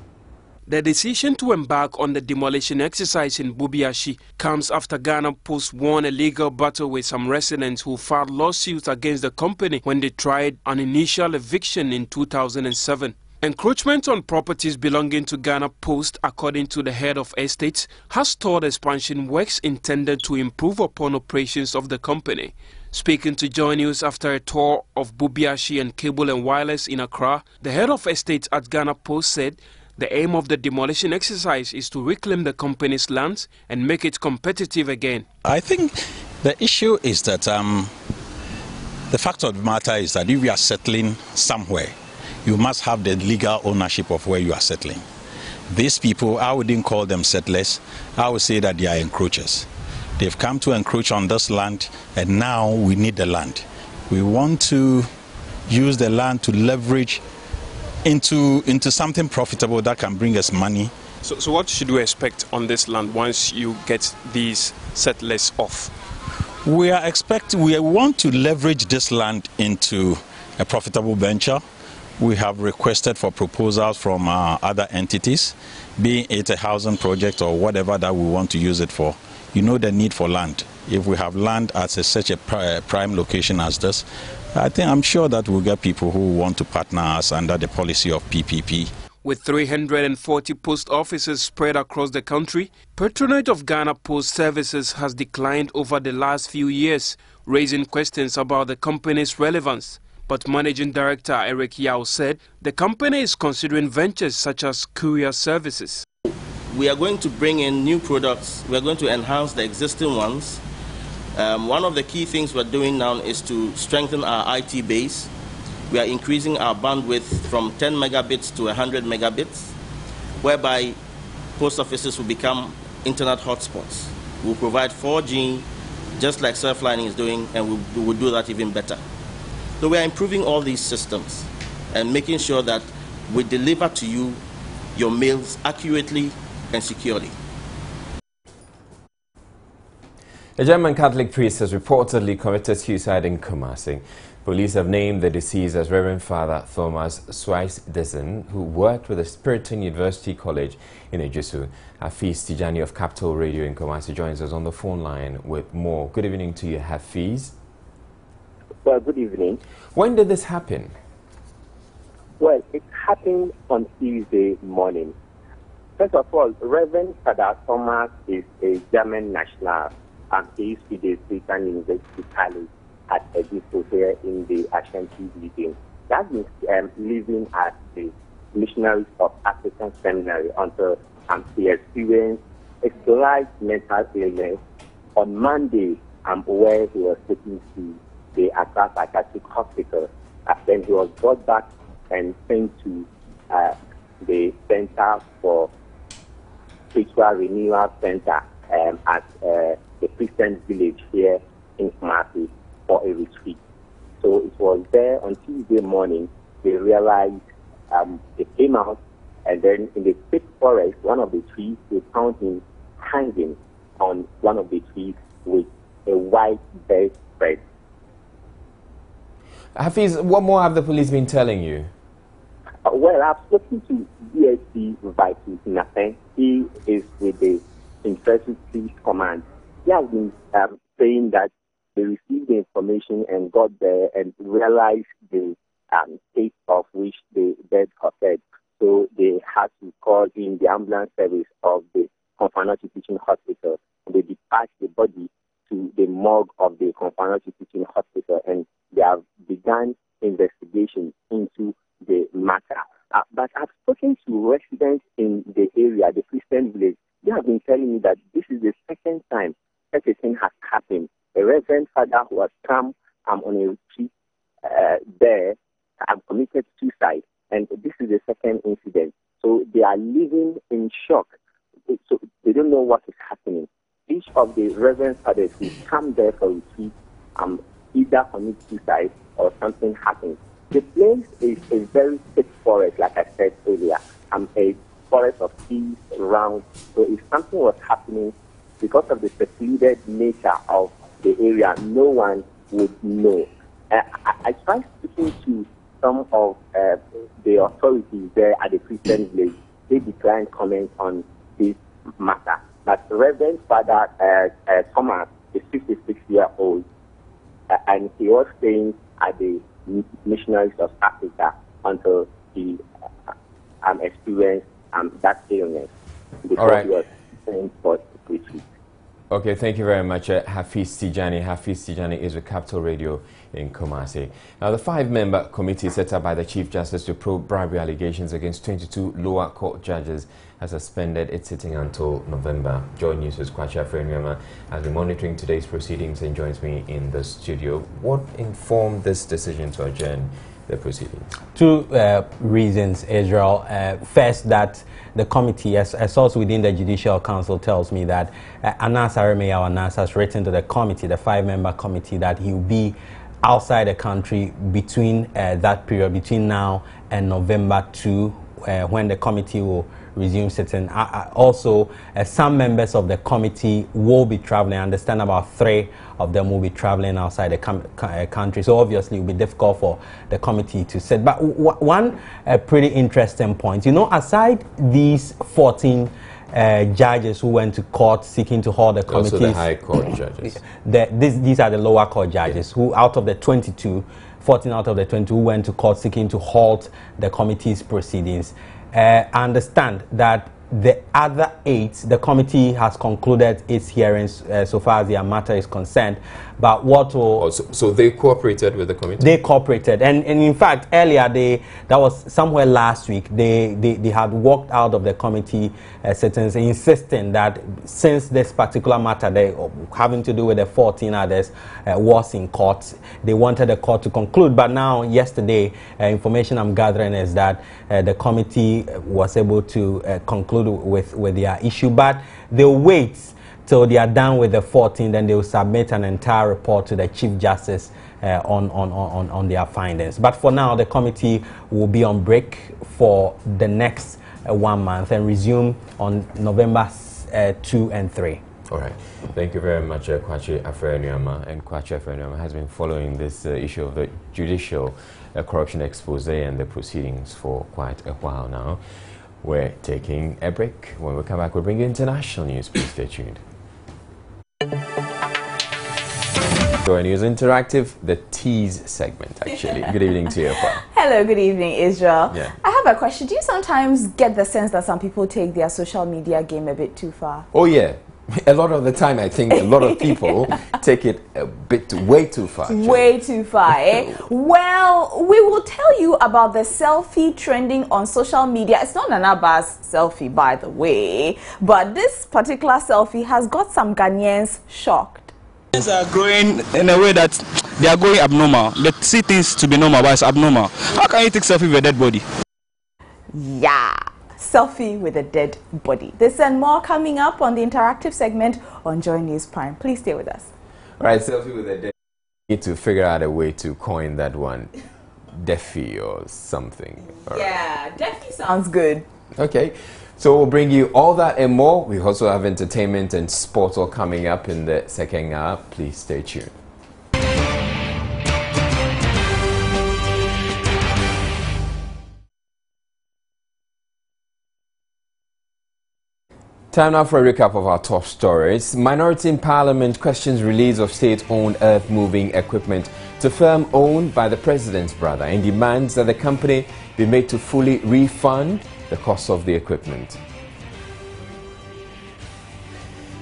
[SPEAKER 24] The decision to embark on the demolition exercise in Bubiashi comes after Ghana Post won a legal battle with some residents who filed lawsuits against the company when they tried an initial eviction in 2007. Encroachment on properties belonging to Ghana Post, according to the head of estates, has stalled expansion works intended to improve upon operations of the company. Speaking to Joy News after a tour of Bubiashi and Cable and Wireless in Accra, the head of estates at Ghana Post said the aim of the demolition exercise is to reclaim the company's lands and make it competitive again.
[SPEAKER 25] I think the issue is that the fact of the matter is that if you are settling somewhere, you must have the legal ownership of where you are settling. These people, I wouldn't call them settlers. I would say that they are encroachers. They've come to encroach on this land, and now we need the land. We want to use the land to leverage into something profitable that can bring us money.
[SPEAKER 24] So what should we expect on this land once you get these settlers off?
[SPEAKER 25] We want to leverage this land into a profitable venture. We have requested for proposals from other entities, be it a housing project or whatever that we want to use it for. You know the need for land. If we have land at such a prime location as this, I'm sure that we'll get people who want to partner us under the policy of PPP.
[SPEAKER 24] With 340 post offices spread across the country, patronage of Ghana Post Services has declined over the last few years, raising questions about the company's relevance. But Managing Director Eric Yao said the company is considering ventures such as courier services.
[SPEAKER 1] We are going to bring in new products. We are going to enhance the existing ones. One of the key things we're doing now is to strengthen our IT base. We are increasing our bandwidth from 10 megabits to 100 megabits, whereby post offices will become internet hotspots. We'll provide 4G, just like Surflining is doing, and we will do that even better. So we are improving all these systems and making sure that we deliver to you your mails accurately and securely.
[SPEAKER 2] A German Catholic priest has reportedly committed suicide in Kumasi. Police have named the deceased as Reverend Father Thomas Swice-Desen, who worked with the Spiritan University College in Ejisu. Hafiz Tijani of Capital Radio in Kumasi joins us on the phone line with more. Good evening to you, Hafiz.
[SPEAKER 4] Well, good evening.
[SPEAKER 2] When did this happen?
[SPEAKER 4] Well, it happened on Tuesday morning. First of all, Reverend Father Thomas is a German national and he used to the Spiritan University College at Ejisu here in the Ashanti region. That means living at the Missionaries of African Seminary until he experienced a slight mental illness. On Monday, where he was taken to the Accra Psychiatric Hospital. Then he was brought back and sent to the Center for Spiritual Renewal Center at the Christian Village here in Kumasi for a retreat. So it was there on Tuesday morning they realized they came out, and then in the thick forest, one of the trees, they found him hanging on one of the trees with a white bedspread.
[SPEAKER 2] Hafiz, what more have the police been telling you?
[SPEAKER 4] Well, I've spoken to DSP Vitus Nafen. He is with the Intercessory Police Command. He has been saying that they received the information and got there and realized the state of which the dead occurred. So they had to call in the ambulance service of the Confanachi Teaching Hospital. They dispatched the body to the morgue of the Confanachi Teaching Hospital, and they have begun investigation into the matter. But I've spoken to residents in the area, the Christian Village. They have been telling me that this is the second time such a thing has happened. A Reverend Father who has come on a retreat there committed suicide, and this is the second incident. So they are living in shock. So they don't know what is happening. Each of the Reverend Fathers who come there for retreat either commit suicide or something happens. The place is a very thick forest, like I said earlier. A forest of trees around. So if something was happening, because of the secluded nature of the area, no one would know. I tried speaking to some of the authorities there at the Christian Village. They declined comment on this matter. But Reverend Father Thomas is 56-year-old, and he was staying at the Missionaries of Africa until he experienced that illness before he was sent for retreat.
[SPEAKER 2] Okay, thank you very much, Hafiz Tijani. Hafiz Tijani is with Capital Radio in Kumasi. Now, the 5-member committee set up by the Chief Justice to probe bribery allegations against 22 lower court judges has suspended its sitting until November. Joy News' Kwacha Frenwema has been monitoring today's proceedings and joins me in the studio. What informed this decision to adjourn the proceedings?
[SPEAKER 6] Two reasons, Israel. First, that the committee, as a source within the Judicial Council tells me that Anasare Mayor Anas has written to the committee, the 5-member committee, that he will be outside the country between that period, between now and November 2, when the committee will resume sitting. Also, some members of the committee will be traveling. I understand about 3 of them will be traveling outside the country. So obviously it will be difficult for the committee to sit. But one pretty interesting point, you know, aside these 14 judges who went to court seeking to hold the committees.
[SPEAKER 2] Also the high court judges.
[SPEAKER 6] These are the lower court judges who, out of the 22, 14 out of the 22 who went to court seeking to halt the committee's proceedings. I understand that the other 8, the committee has concluded its hearings so far as their matter is concerned. But what will...
[SPEAKER 2] So they cooperated with the committee?
[SPEAKER 6] They cooperated. And in fact, earlier, that was somewhere last week, they had walked out of the committee sittings insisting that since this particular matter, having to do with the 14 others, was in court, they wanted the court to conclude. But now, yesterday, information I'm gathering is that the committee was able to conclude with their issue. But they'll wait till they are done with the 14, then they will submit an entire report to the Chief Justice on their findings. But for now, the committee will be on break for the next 1 month and resume on November 2 and 3.
[SPEAKER 2] All right. Thank you very much, Kwachi Afre-Nneoma. And Kwachi Afre-Nneoma has been following this issue of the judicial corruption expose and the proceedings for quite a while now. We're taking a break. When we come back, we'll bring you international news. Please stay tuned. So, News Interactive, the tease segment, actually. Good evening to you.
[SPEAKER 7] Hello, good evening, Israel.
[SPEAKER 2] Yeah.
[SPEAKER 7] I have a question. Do you sometimes get the sense that some people take their social media game a bit too far?
[SPEAKER 2] Oh, yeah. A lot of the time, I think a lot of people take it a bit way too far. Actually.
[SPEAKER 7] Way too far, eh? Well, we will tell you about the selfie trending on social media. It's not an Abbas selfie, by the way, but this particular selfie has got some Ghanaians shocked.
[SPEAKER 8] Things are growing in a way that they are going abnormal. They see things to be normal, but it's abnormal. How can you take selfie with a dead body?
[SPEAKER 7] Yeah. Selfie with a dead body. This and more coming up on the interactive segment on Joy News Prime. Please stay with us.
[SPEAKER 2] All right, selfie with a dead body. Need to figure out a way to coin that one. Deafy or something.
[SPEAKER 7] Yeah, Deafy sounds good.
[SPEAKER 2] Okay, so we'll bring you all that and more. We also have entertainment and sport all coming up in the second hour. Please stay tuned. Time now for a recap of our top stories. Minority in Parliament questions release of state-owned earth-moving equipment to firm owned by the president's brother and demands that the company be made to fully refund the cost of the equipment.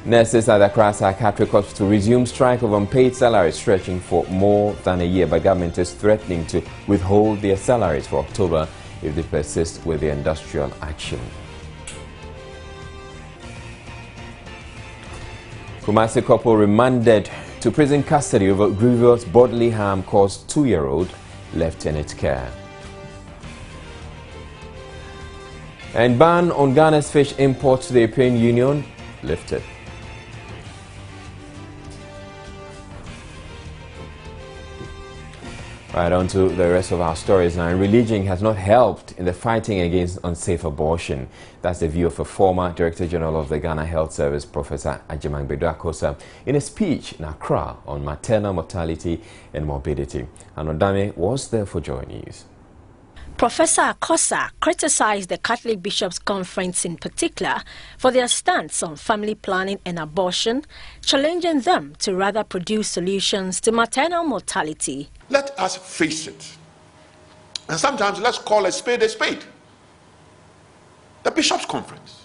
[SPEAKER 2] Nurses at the Accra Psychiatric Hospital resume strike of unpaid salaries stretching for more than a year, but government is threatening to withhold their salaries for October if they persist with the industrial action. Kumasi couple remanded to prison custody over grievous bodily harm caused 2-year-old left in its care. And ban on Ghana's fish imports to the European Union lifted. Right, on to the rest of our stories now. Religion has not helped in the fighting against unsafe abortion. That's the view of a former Director General of the Ghana Health Service, Professor Ghana.Video Akosa, in a speech in Accra on maternal mortality and morbidity. Anodame was there for Joy News.
[SPEAKER 9] Professor Akosa criticized the Catholic Bishops' Conference in particular for their stance on family planning and abortion, challenging them to rather produce solutions to maternal mortality.
[SPEAKER 10] Let us face it. And sometimes let's call a spade a spade. The Bishops' Conference.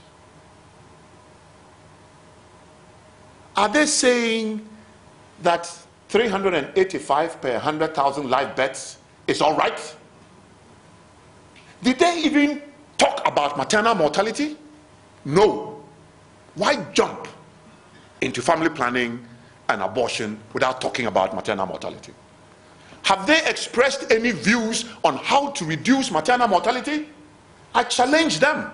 [SPEAKER 10] Are they saying that 385 per 100,000 live births is all right? Did they even talk about maternal mortality? No. Why jump into family planning and abortion without talking about maternal mortality? Have they expressed any views on how to reduce maternal mortality? I challenge them.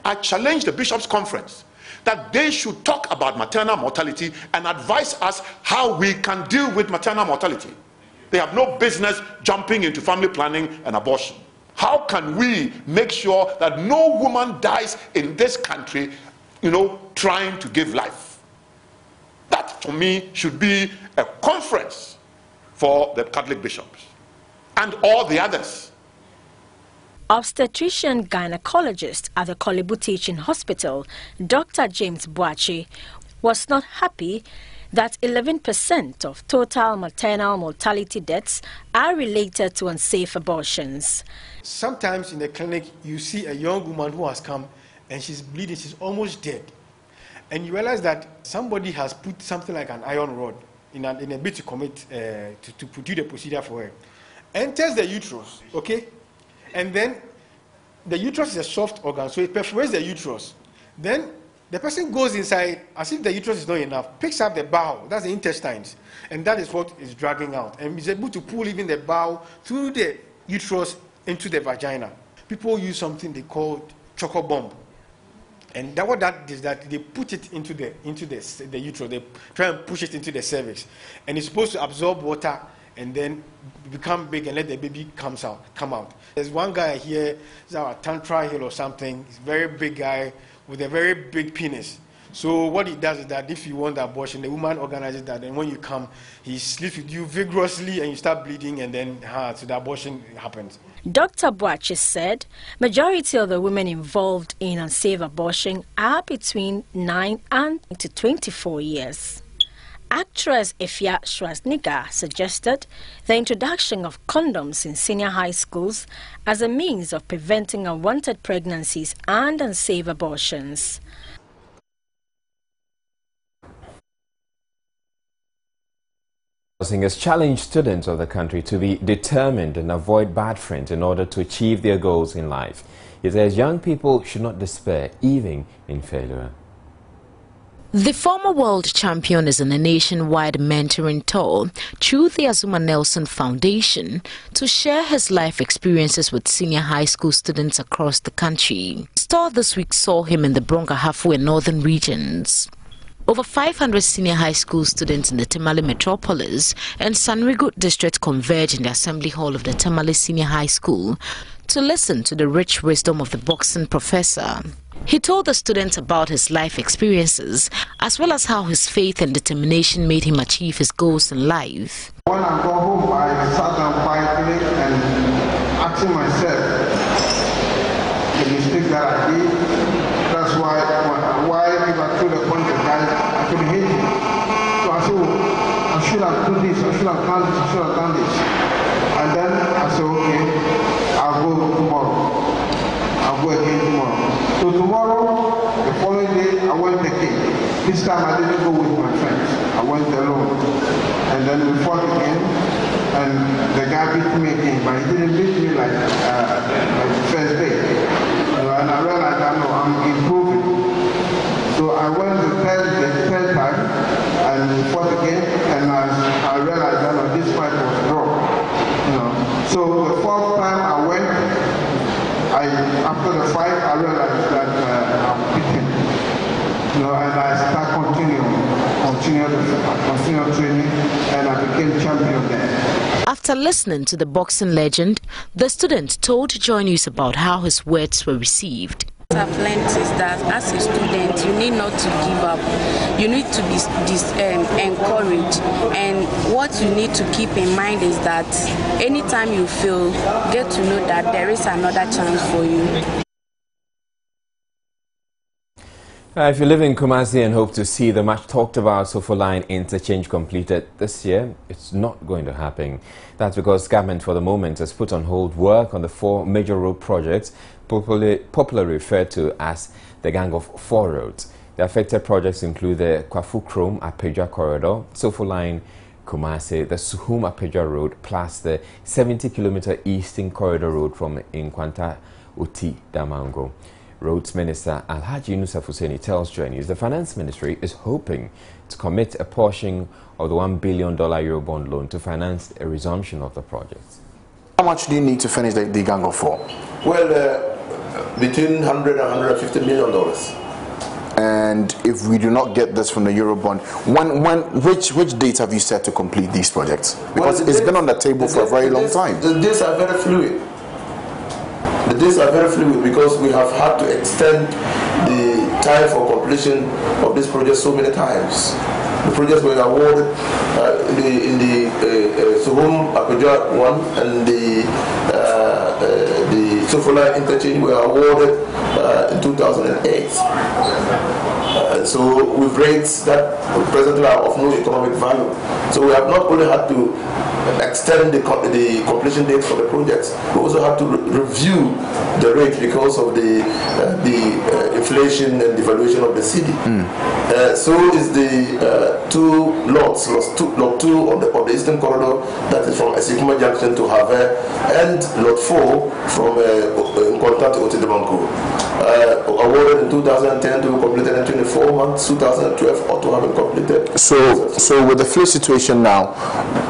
[SPEAKER 10] I challenge the Bishops' Conference that they should talk about maternal mortality and advise us how we can deal with maternal mortality. They have no business jumping into family planning and abortion. How can we make sure that no woman dies in this country, trying to give life? That, for me, should be a conference for the Catholic bishops and all the others.
[SPEAKER 9] Obstetrician gynecologist at the Kolebu Teaching Hospital, Dr. James Boachi, was not happy that 11% of total maternal mortality deaths are related to unsafe abortions.
[SPEAKER 11] Sometimes in the clinic, you see a young woman who has come and she's bleeding, she's almost dead. And you realize that somebody has put something like an iron rod in a bit to commit, to do the procedure for her. Enters the uterus, okay? And then the uterus is a soft organ, so it perforates the uterus. Then the person goes inside, as if the uterus is not enough, picks up the bowel, that's the intestines, and that is what is dragging out. And is able to pull even the bowel through the uterus into the vagina. People use something they call choco bomb. And what that is that they put it into the uterus, they try and push it into the cervix. And it's supposed to absorb water and then become big and let the baby come out. There's one guy here, he's our Tantra Hill or something, he's a very big guy with a very big penis. So what he does is that if you want the abortion, the woman organizes that, and when you come, he sleeps with you vigorously and you start bleeding, and then so the abortion happens.
[SPEAKER 9] Dr. Boachi said majority of the women involved in unsafe abortion are between 9 and 24 years. Actress Efia Schwarzenegger suggested the introduction of condoms in senior high schools as a means of preventing unwanted pregnancies and unsafe abortions.
[SPEAKER 2] Has challenged students of the country to be determined and avoid bad friends in order to achieve their goals in life. He says young people should not despair, even in failure.
[SPEAKER 16] The former world champion is on a nationwide mentoring tour through the Azuma Nelson Foundation to share his life experiences with senior high school students across the country. His tour this week saw him in the Bronga-Hafu and northern regions. Over 500 senior high school students in the Tamale metropolis and Sanrigu district converged in the assembly hall of the Tamale Senior High School to listen to the rich wisdom of the boxing professor. He told the students about his life experiences as well as how his faith and determination made him achieve his goals in life.
[SPEAKER 12] When I got home, I sat down quietly and asking myself the mistake that I did. That's why if I told a bunch of guys, I could hate him. So I said, oh, I should have done this, I should have done this, I should have done this. And then I said, okay, I'll go tomorrow. I'll go again tomorrow. So tomorrow, the following day, I went again. This time I didn't go with my friends. I went alone. And then we fought again. And the guy beat me again, but he didn't beat me like the first day. And I realized that I'm improving. So I went the third time and we fought again, and I realized that this fight was wrong. So the fourth time I went, after the fight, I realized that I'm beaten. And I started continued training, and I became champion there.
[SPEAKER 16] After listening to the boxing legend, the student told Joy News about how his words were received.
[SPEAKER 13] What I've learned is that as a student, you need not to give up. You need to be encouraged. And what you need to keep in mind is that anytime you fail, get to know that there is another chance for you.
[SPEAKER 2] If you live in Kumasi and hope to see the much talked about Sofo Line interchange completed this year, it's not going to happen. That's because government for the moment has put on hold work on the 4 major road projects popularly referred to as the Gang of 4 roads. The affected projects include the Kwafu-Krom-Apedja corridor, Sofo Line, Kumasi, the Suhum-Apedja road, plus the 70-kilometer eastern corridor road from Inkwanta Uti Damango. Roads Minister Alhaji Yunus Husseini tells Joy News the Finance Ministry is hoping to commit a portion of the $1 billion Eurobond loan to finance a resumption of the project.
[SPEAKER 14] How much do you need to finish the Gang of 4?
[SPEAKER 23] Well, between $100 and $150 million.
[SPEAKER 14] And if we do not get this from the Eurobond, which date have you set to complete these projects? Because it's been on the table for a very long time.
[SPEAKER 23] The dates are very fluid. The dates are very fluid because we have had to extend the time for completion of this project so many times. The projects were awarded in the Sohum Apeja one and the Sofola interchange were awarded in 2008. So with rates that presently are of no economic value. So we have not only had to extend the completion date for the projects, we also had to review the rate because of the inflation and devaluation of the cedi. So is the two lots, lot 2 of the Eastern Corridor, that is from Esikuma Junction to Have, and lot 4 from Nkonta to Otidemanko. Awarded in 2010 to be completed in 24 months, 2012 ought to have been completed.
[SPEAKER 14] So with the fluid situation now,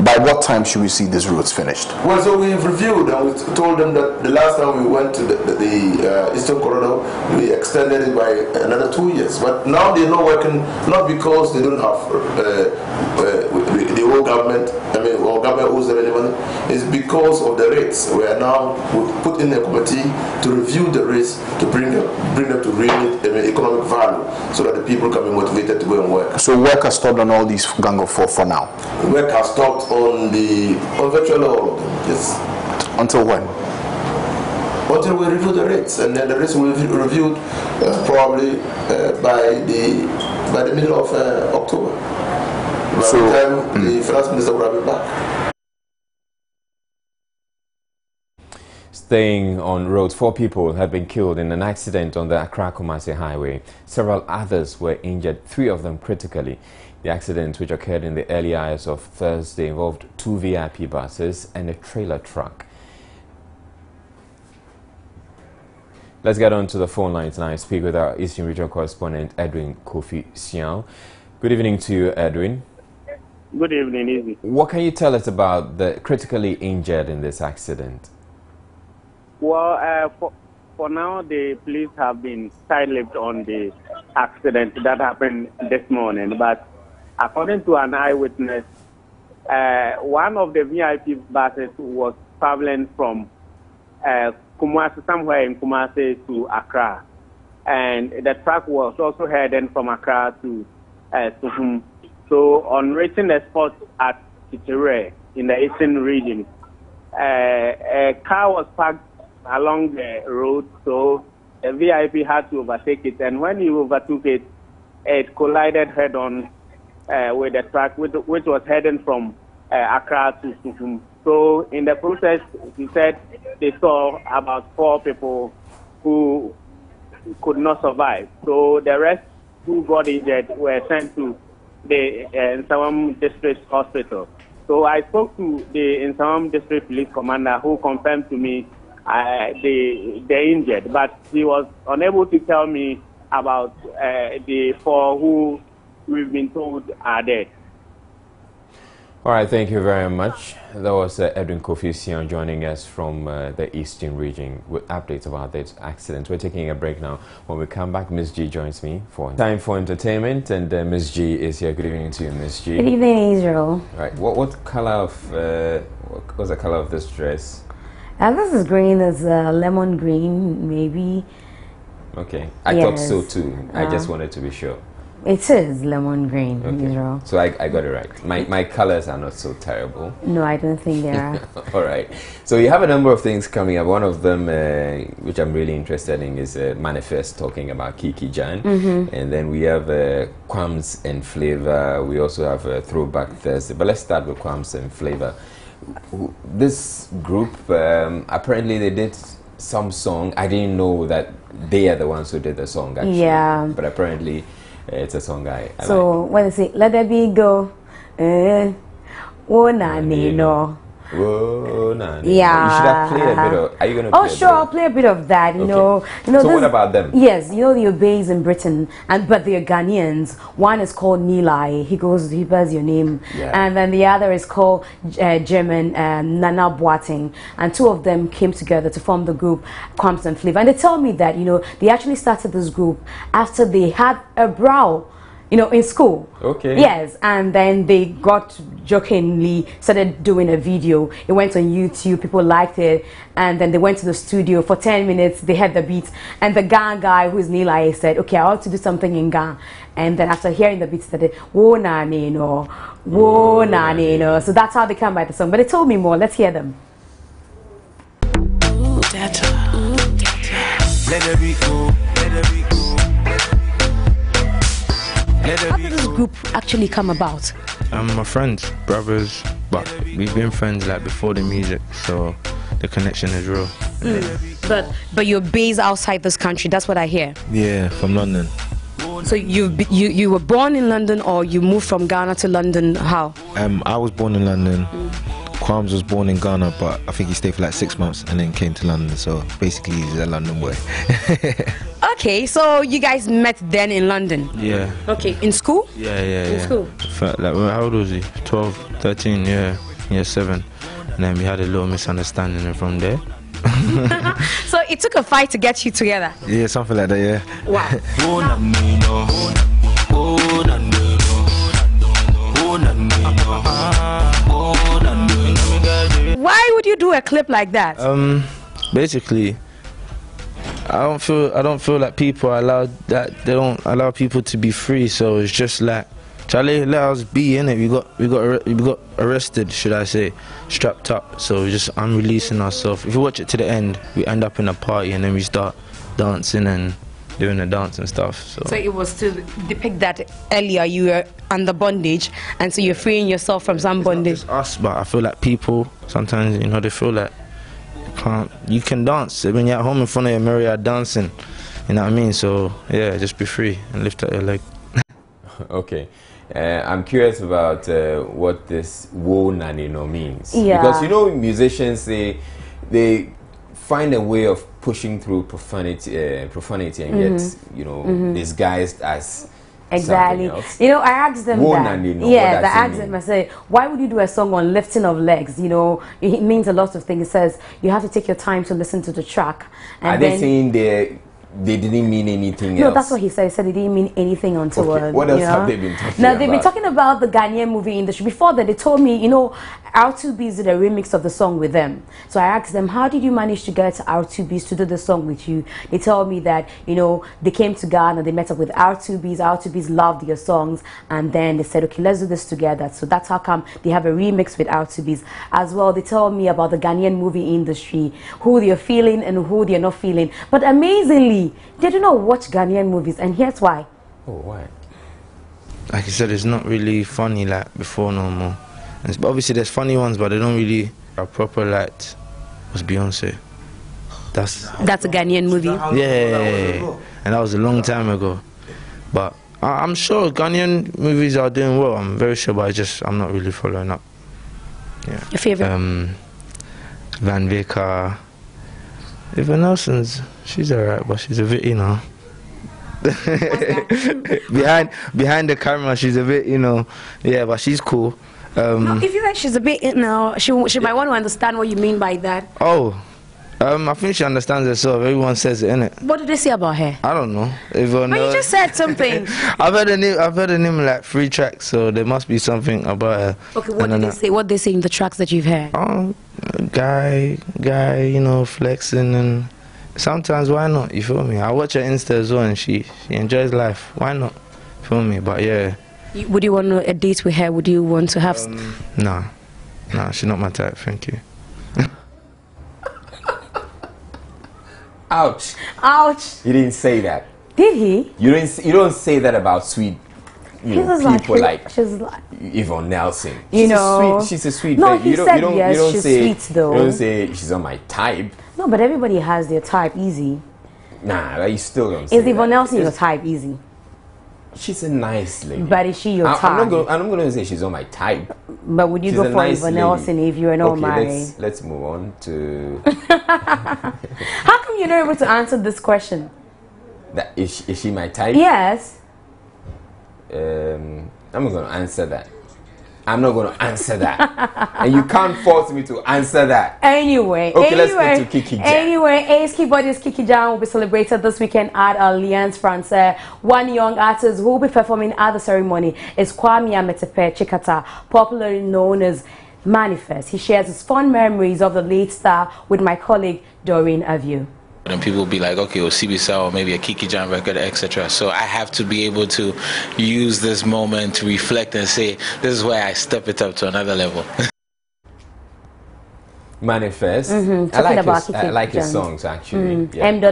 [SPEAKER 14] by what time should we see these roads finished?
[SPEAKER 23] Well, so we've reviewed and we told them that the last time we went to the Eastern Corridor, we extended it by another 2 years. But now they're not working, not because they don't have the whole government, our government owes them any money, it's because of the rates. We are now, we've put in a committee to review the rates to bring them to real economic value so that the people can be motivated to go and work.
[SPEAKER 14] So work has stopped on all these Gango for now?
[SPEAKER 23] Work has stopped on virtually all of them, yes.
[SPEAKER 14] Until when?
[SPEAKER 23] Until we review the rates, and then the rates will be reviewed probably by the middle of October. By the time the finance minister will be back.
[SPEAKER 2] Staying on roads, 4 people have been killed in an accident on the Accra-Kumasi highway. Several others were injured, 3 of them critically. The accident, which occurred in the early hours of Thursday, involved 2 VIP buses and a trailer truck. Let's get on to the phone lines now and speak with our Eastern Regional correspondent, Edwin Kofi Sian. Good evening to you, Edwin.
[SPEAKER 5] Good evening, Izzy.
[SPEAKER 2] What can you tell us about the critically injured in this accident?
[SPEAKER 5] Well, for now, the police have been tight-lipped on the accident that happened this morning. But according to an eyewitness, one of the VIP buses was traveling from Kumasi, somewhere in Kumasi to Accra. And the truck was also heading from Accra to Sohum. So on reaching the spot at Titere in the eastern region, a car was parked along the road, so the VIP had to overtake it. And when he overtook it, it collided head-on with the truck, which was heading from Accra to Sohum. So in the process, he said they saw about 4 people who could not survive. So the rest who got injured were sent to the Nsawam District Hospital. So I spoke to the Nsawam District Police Commander, who confirmed to me the injured, but he was unable to tell me about the 4 who we've been told are dead.
[SPEAKER 2] All right, thank you very much. That was Edwin Kofi Sian joining us from the Eastern region with updates about this accident. We're taking a break now. When we come back, Ms. G joins me for time for entertainment, and Ms. G is here. Good evening to you, Ms. G.
[SPEAKER 15] Good evening, Israel.
[SPEAKER 2] All right, what color of what's the color of this dress?
[SPEAKER 15] This is green. It's lemon green, maybe.
[SPEAKER 2] Okay, I thought so too. I just wanted to be sure.
[SPEAKER 15] It is lemon green, Israel.
[SPEAKER 2] So I got it right. My colors are not so terrible.
[SPEAKER 15] No, I don't think they are.
[SPEAKER 2] All right. So you have a number of things coming up. One of them, which I'm really interested in, is Manifest, talking about Kiki Jan. And then we have Quams and Flavor. We also have Throwback Thursday. But let's start with Quams and Flavor. This group, apparently they did some song. I didn't know that they are the ones who did the song, actually.
[SPEAKER 15] Yeah.
[SPEAKER 2] But apparently it's a song I
[SPEAKER 15] so
[SPEAKER 2] like.
[SPEAKER 15] When they say, let there be go, oh, na, no.
[SPEAKER 2] Whoa, nah,
[SPEAKER 15] yeah.
[SPEAKER 2] You should have played a bit of. Are you going to play?
[SPEAKER 15] Oh, sure, I'll play a bit of that. You know.
[SPEAKER 2] So what about them?
[SPEAKER 15] Yes, you know the Obeys in Britain, but they're Ghanaians. One is called Nilai. He bears your name, and then the other is called German Nana Boateng. And 2 of them came together to form the group Quams and Flavor. And they tell me that they actually started this group after they had a row you know, in school.
[SPEAKER 2] Okay.
[SPEAKER 15] Yes, and then they got jokingly started doing a video. It went on YouTube, people liked it, and then they went to the studio for 10 minutes, they had the beats, and the Ghana guy, who's Nilai, said, okay, I want to do something in Ghana. And then after hearing the beats, they said, whoa, na, no, whoa, na, no. So that's how they come by the song. But they told me more. Let's hear them.
[SPEAKER 17] Let the beat go, let the beat go.
[SPEAKER 15] How did this group actually come about?
[SPEAKER 18] My friends, brothers, but we've been friends like before the music, so the connection is real.
[SPEAKER 15] But you're based outside this country, that's what I hear.
[SPEAKER 18] Yeah, from London.
[SPEAKER 15] So you were born in London, or you moved from Ghana to London? How?
[SPEAKER 18] I was born in London. Kwams was born in Ghana, but I think he stayed for like 6 months and then came to London. So basically, he's a London boy.
[SPEAKER 15] Okay, so you guys met then in London?
[SPEAKER 18] Yeah.
[SPEAKER 15] Okay, in school?
[SPEAKER 18] Yeah.
[SPEAKER 15] In school?
[SPEAKER 18] Like, how old was he? 12, 13, yeah, 7. And then we had a little misunderstanding, and from there.
[SPEAKER 15] So it took a fight to get you together?
[SPEAKER 18] Yeah, something like that, yeah.
[SPEAKER 15] Wow. Why would you do a clip like that?
[SPEAKER 18] Basically, I don't feel like people are allowed that. They don't allow people to be free. So it's just like, Charlie, let us be in it. We got arrested, should I say, strapped up. So I'm releasing ourselves. If you watch it to the end, we end up in a party and then we start dancing and doing the dance and stuff. So
[SPEAKER 15] it was to depict that earlier you were under bondage, and so you're freeing yourself from some bondage.
[SPEAKER 18] It's not just us, but I feel like people sometimes, you know, they feel like you can dance when you're at home in front of your mirror, you're dancing. You know what I mean? So yeah, just be free and lift up your leg.
[SPEAKER 2] Okay. I'm curious about what this wo nanino means.
[SPEAKER 15] Yeah.
[SPEAKER 2] Because, you know, musicians, they find a way of pushing through profanity and yet, you know, disguised as
[SPEAKER 15] exactly.
[SPEAKER 2] something else.
[SPEAKER 15] You know, I asked them
[SPEAKER 2] Wo
[SPEAKER 15] that.
[SPEAKER 2] nanino,
[SPEAKER 15] Yeah, I asked them, I said, why would you do a song on lifting of legs? You know, it means a lot of things. It says you have to take your time to listen to the track. And
[SPEAKER 2] are they saying they didn't mean anything else?
[SPEAKER 15] No, that's what he said. He said he didn't mean anything untoward.
[SPEAKER 2] Okay. What else have they been talking about?
[SPEAKER 15] Now, they've been talking about the Ghanaian movie industry. Before that, they told me, you know, R2Bs did a remix of the song with them. So I asked them, how did you manage to get R2Bs to do the song with you? They told me that, you know, they came to Ghana, they met up with R2Bs. R2Bs loved your songs, and then they said, okay, let's do this together. So that's how come they have a remix with R2Bs. As well, they told me about the Ghanaian movie industry, who they're feeling and who they're not feeling. But amazingly, they do not watch Ghanaian movies, and here's why.
[SPEAKER 2] Oh, why?
[SPEAKER 18] Like I said, it's not really funny like before no more. But obviously there's funny ones, but they don't really are proper like was Beyonce. That's
[SPEAKER 15] a Ghanaian movie.
[SPEAKER 18] Yeah, and that was a long time ago. But I'm sure Ghanaian movies are doing well. I'm very sure, but I'm not really following up. Yeah.
[SPEAKER 15] Your favorite?
[SPEAKER 18] Van Veka. Eva Nelson's, she's alright, but she's a bit, you know. behind the camera, she's a bit, you know. Yeah, but she's cool.
[SPEAKER 15] No, if you like, she's a bit, you know, she might want to understand what you mean by that.
[SPEAKER 18] Oh, I think she understands herself. Everyone says it, innit?
[SPEAKER 15] What did they say about her?
[SPEAKER 18] I don't know.
[SPEAKER 15] But you just said something.
[SPEAKER 18] I've heard the name like 3 tracks, so there must be something about her.
[SPEAKER 15] Okay, what did they say? What they say in the tracks that you've heard?
[SPEAKER 18] Guy, you know, flexing, and sometimes why not? You feel me? I watch her Insta as well, and she enjoys life. Why not? Feel me? But yeah.
[SPEAKER 15] Would you want a date with her? Would you want to have?
[SPEAKER 18] Nah, she's not my type. Thank you.
[SPEAKER 2] Ouch.
[SPEAKER 15] Ouch.
[SPEAKER 2] He didn't say that.
[SPEAKER 15] Did he?
[SPEAKER 2] You don't say that about sweet, you know, people like
[SPEAKER 15] she's like
[SPEAKER 2] Yvonne Nelson. She's a sweet.
[SPEAKER 15] No,
[SPEAKER 2] babe.
[SPEAKER 15] he said yes, she's sweet though.
[SPEAKER 2] You don't say she's on my type.
[SPEAKER 15] No, but everybody has their type, easy.
[SPEAKER 2] Nah, you still don't say
[SPEAKER 15] Is Yvonne Nelson your type, easy?
[SPEAKER 2] She's a nice lady.
[SPEAKER 15] But is she your type?
[SPEAKER 2] I'm not going to say she's on my type.
[SPEAKER 15] But would you go for Yvonne Nelson if you were not married?
[SPEAKER 2] Let's move on to...
[SPEAKER 15] How come you're not able to answer this question?
[SPEAKER 2] Is she my type?
[SPEAKER 15] Yes.
[SPEAKER 2] I'm not going to answer that. I'm not going to answer that. And you can't force me to answer that.
[SPEAKER 15] Anyway,
[SPEAKER 2] let's get to Kiki Jam.
[SPEAKER 15] Anyway, AS Keyboardist Kiki Jam will be celebrated this weekend at Alliance Francaise. One young artist who will be performing at the ceremony is Kwame Ametepe Chikata, popularly known as Manifest. He shares his fond memories of the late star with my colleague Doreen Aviu.
[SPEAKER 3] And people will be like, okay, well, CBSA or maybe a Kiki Jam record, etc. So I have to be able to use this moment to reflect and say, this is where I step it up to another level.
[SPEAKER 2] Manifest. I like his songs, actually.
[SPEAKER 15] M.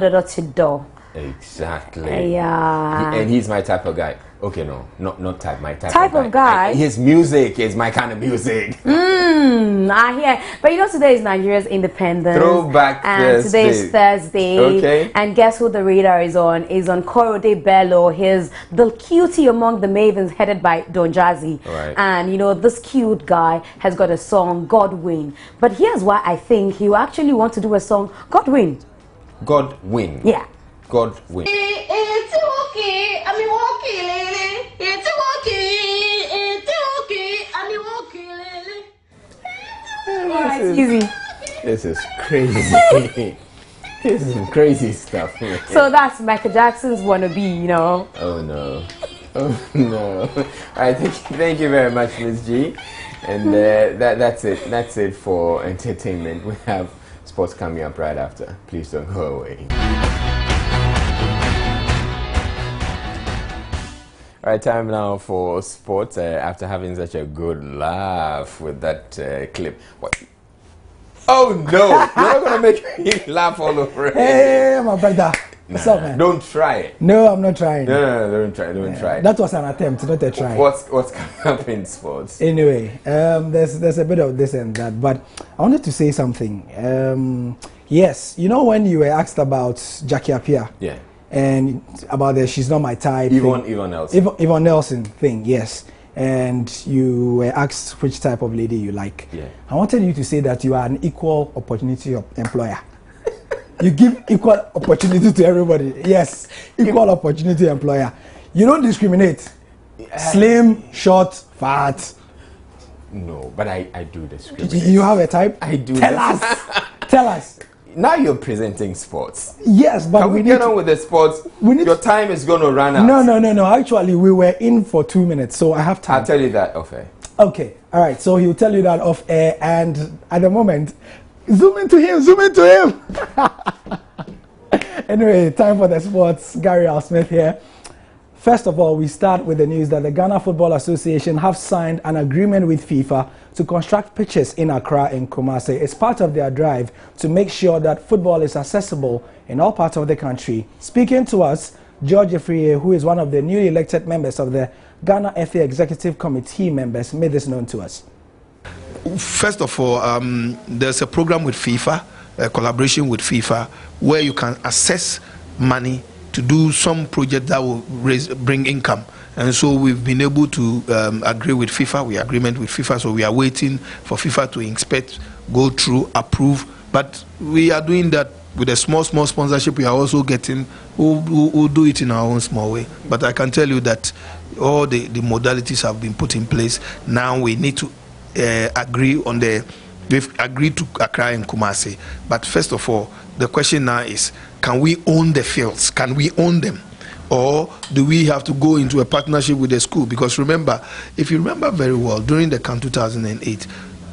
[SPEAKER 2] Exactly.
[SPEAKER 15] Yeah.
[SPEAKER 2] And he's my type of guy. Okay, no, not type. My
[SPEAKER 15] type of guy.
[SPEAKER 2] His music is my kind of music.
[SPEAKER 15] I hear. But you know, today is Nigeria's independence.
[SPEAKER 2] Throwback
[SPEAKER 15] and
[SPEAKER 2] Thursday.
[SPEAKER 15] Today is Thursday.
[SPEAKER 2] Okay.
[SPEAKER 15] And guess who the radar is on? Is on Korode Bello. He's the cutie among the mavens, headed by Don Jazzy.
[SPEAKER 2] Right.
[SPEAKER 15] And you know, this cute guy has got a song, Godwin. But here's why I think he actually wants to do a song, Godwin.
[SPEAKER 2] Godwin.
[SPEAKER 15] Yeah.
[SPEAKER 2] Godwin.
[SPEAKER 19] It's okay. I mean, walking, lily. It's okay. It's okay. I mean, walking, lily.
[SPEAKER 15] Alright, easy.
[SPEAKER 2] This is crazy. This is some crazy stuff. Man.
[SPEAKER 15] So that's Michael Jackson's wannabe, you know.
[SPEAKER 2] Oh no. Oh no. Alright, thank you very much, Ms. G. And that's it. That's it for entertainment. We have sports coming up right after. Please don't go away. Alright, time now for sports. After having such a good laugh with that clip. What? Oh no! You're not gonna make me laugh all over again.
[SPEAKER 20] Hey, my brother. What's up, man?
[SPEAKER 2] Don't try it.
[SPEAKER 20] No, I'm not trying.
[SPEAKER 2] No, don't try.
[SPEAKER 20] That was an attempt, not a try.
[SPEAKER 2] What's coming up in sports?
[SPEAKER 20] Anyway, there's a bit of this and that, but I wanted to say something. Yes, you know when you were asked about Jackie Appiah?
[SPEAKER 2] Yeah.
[SPEAKER 20] And about the she's not my type.
[SPEAKER 2] Yvonne Nelson.
[SPEAKER 20] Yvonne Nelson thing, yes. And you were asked which type of lady you like.
[SPEAKER 2] Yeah.
[SPEAKER 20] I wanted you to say that you are an equal opportunity employer. You give equal opportunity to everybody. Yes, equal opportunity employer. You don't discriminate. Slim, short, fat.
[SPEAKER 2] No, but I do discriminate.
[SPEAKER 20] You have a type?
[SPEAKER 2] I do.
[SPEAKER 20] Tell us. Tell us.
[SPEAKER 2] Now you're presenting sports.
[SPEAKER 20] Yes, but
[SPEAKER 2] can we get on with the sports? Your time is going to run out.
[SPEAKER 20] No. Actually, we were in for 2 minutes, so I have time.
[SPEAKER 2] I'll tell you that off air.
[SPEAKER 20] Okay, all right. So he'll tell you that off air, and at the moment, zoom into him. Anyway, time for the sports. Gary Al Smith here. First of all, we start with the news that the Ghana Football Association have signed an agreement with FIFA to construct pitches in Accra and Kumasi. It's part of their drive to make sure that football is accessible in all parts of the country. Speaking to us, George Efriye, who is one of the newly elected members of the Ghana FA Executive Committee members, made this known to us.
[SPEAKER 23] First of all, there's a program with FIFA, a collaboration with FIFA, where you can access money to do some project that will bring income. And so we've been able to agree with FIFA. We agreement with FIFA, so we are waiting for FIFA to inspect, go through, approve. But we are doing that with a small sponsorship. We are also getting, we'll do it in our own small way. But I can tell you that all the modalities have been put in place. Now we need to agree on we've agreed to Accra and Kumasi. But first of all, the question now is, can we own the fields? Can we own them? Or do we have to go into a partnership with the school? Because remember, if you remember very well, during the CAN 2008,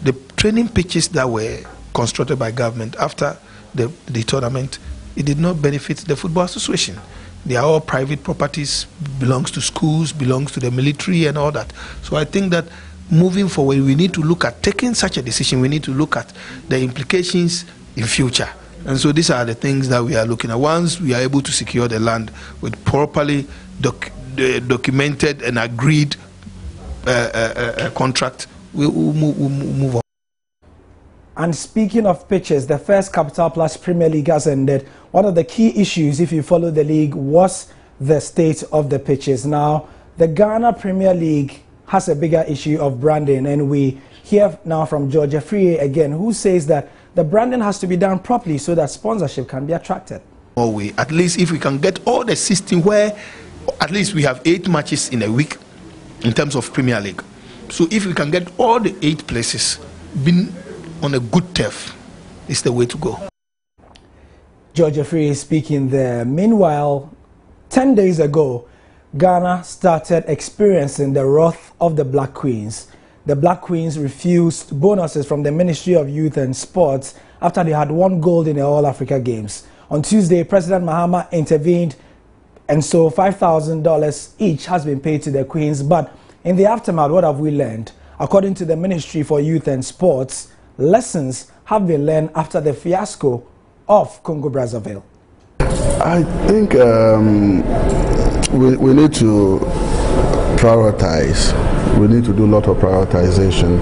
[SPEAKER 23] the training pitches that were constructed by government after the tournament, it did not benefit the Football Association. They are all private properties, belongs to schools, belongs to the military and all that. So I think that moving forward, we need to look at taking such a decision. We need to look at the implications in future. And so these are the things that we are looking at. Once we are able to secure the land with properly documented and agreed contract, we'll move on.
[SPEAKER 20] And speaking of pitches, the first Capital Plus Premier League has ended. One of the key issues, if you follow the league, was the state of the pitches. Now, the Ghana Premier League has a bigger issue of branding, and we hear now from George Efriye again, who says that the branding has to be done properly so that sponsorship can be attracted.
[SPEAKER 23] At least if we can get all the system where at least we have 8 matches in a week in terms of Premier League.
[SPEAKER 1] So if we can get all the 8 places being on a good turf, it's the way to go.
[SPEAKER 20] George Free is speaking there. Meanwhile, 10 days ago, Ghana started experiencing the wrath of the Black Queens. The Black Queens refused bonuses from the Ministry of Youth and Sports after they had won gold in the All-Africa Games. On Tuesday, President Mahama intervened, and so $5,000 each has been paid to the Queens. But in the aftermath, what have we learned? According to the Ministry for Youth and Sports, lessons have been learned after the fiasco of Congo-Brazzaville.
[SPEAKER 21] I think we need to prioritize. We need to do a lot of prioritization.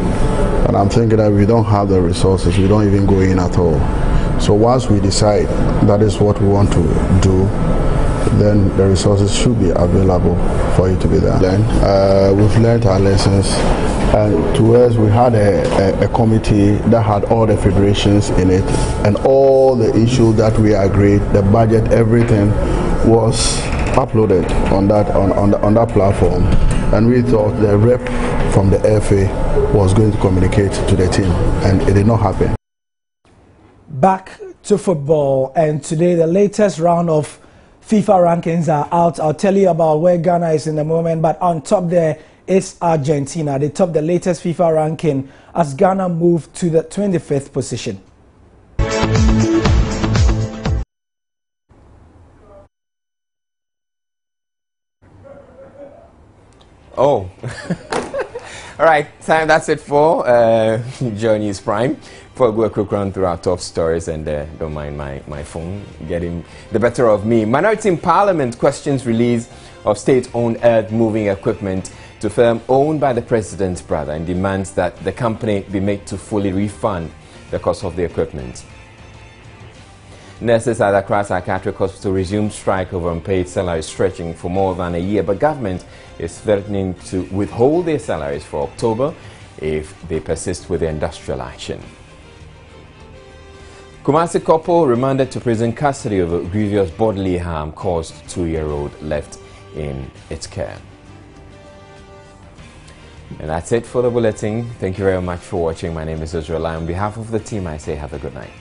[SPEAKER 21] And I'm thinking that we don't have the resources, we don't even go in at all. So once we decide that is what we want to do, then the resources should be available for you to be there. We've learned our lessons. To us, we had a committee that had all the federations in it, and all the issues that we agreed, the budget, everything was uploaded on that platform. And we thought the rep from the FA was going to communicate to the team, and it did not happen.
[SPEAKER 20] Back to football, and today the latest round of FIFA rankings are out. I'll tell you about where Ghana is in the moment, but on top there is Argentina. They top the latest FIFA ranking as Ghana moved to the 25th position.
[SPEAKER 2] Oh, all right, time. That's it for Joy News Prime. Before we go a quick run through our top stories, and don't mind my phone getting the better of me. Minority in Parliament questions release of state-owned earth-moving equipment to firm owned by the president's brother and demands that the company be made to fully refund the cost of the equipment. Nurses at Accra Psychiatric Hospital resumed strike over unpaid salaries stretching for more than a year, but government is threatening to withhold their salaries for October if they persist with the industrial action. Kumasi couple remanded to prison custody over grievous bodily harm caused 2-year-old left in its care. And that's it for the bulletin. Thank you very much for watching. My name is Israel. On behalf of the team, I say have a good night.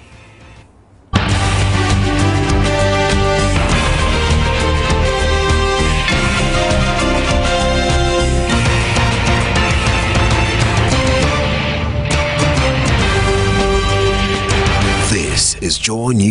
[SPEAKER 22] This is Joy News.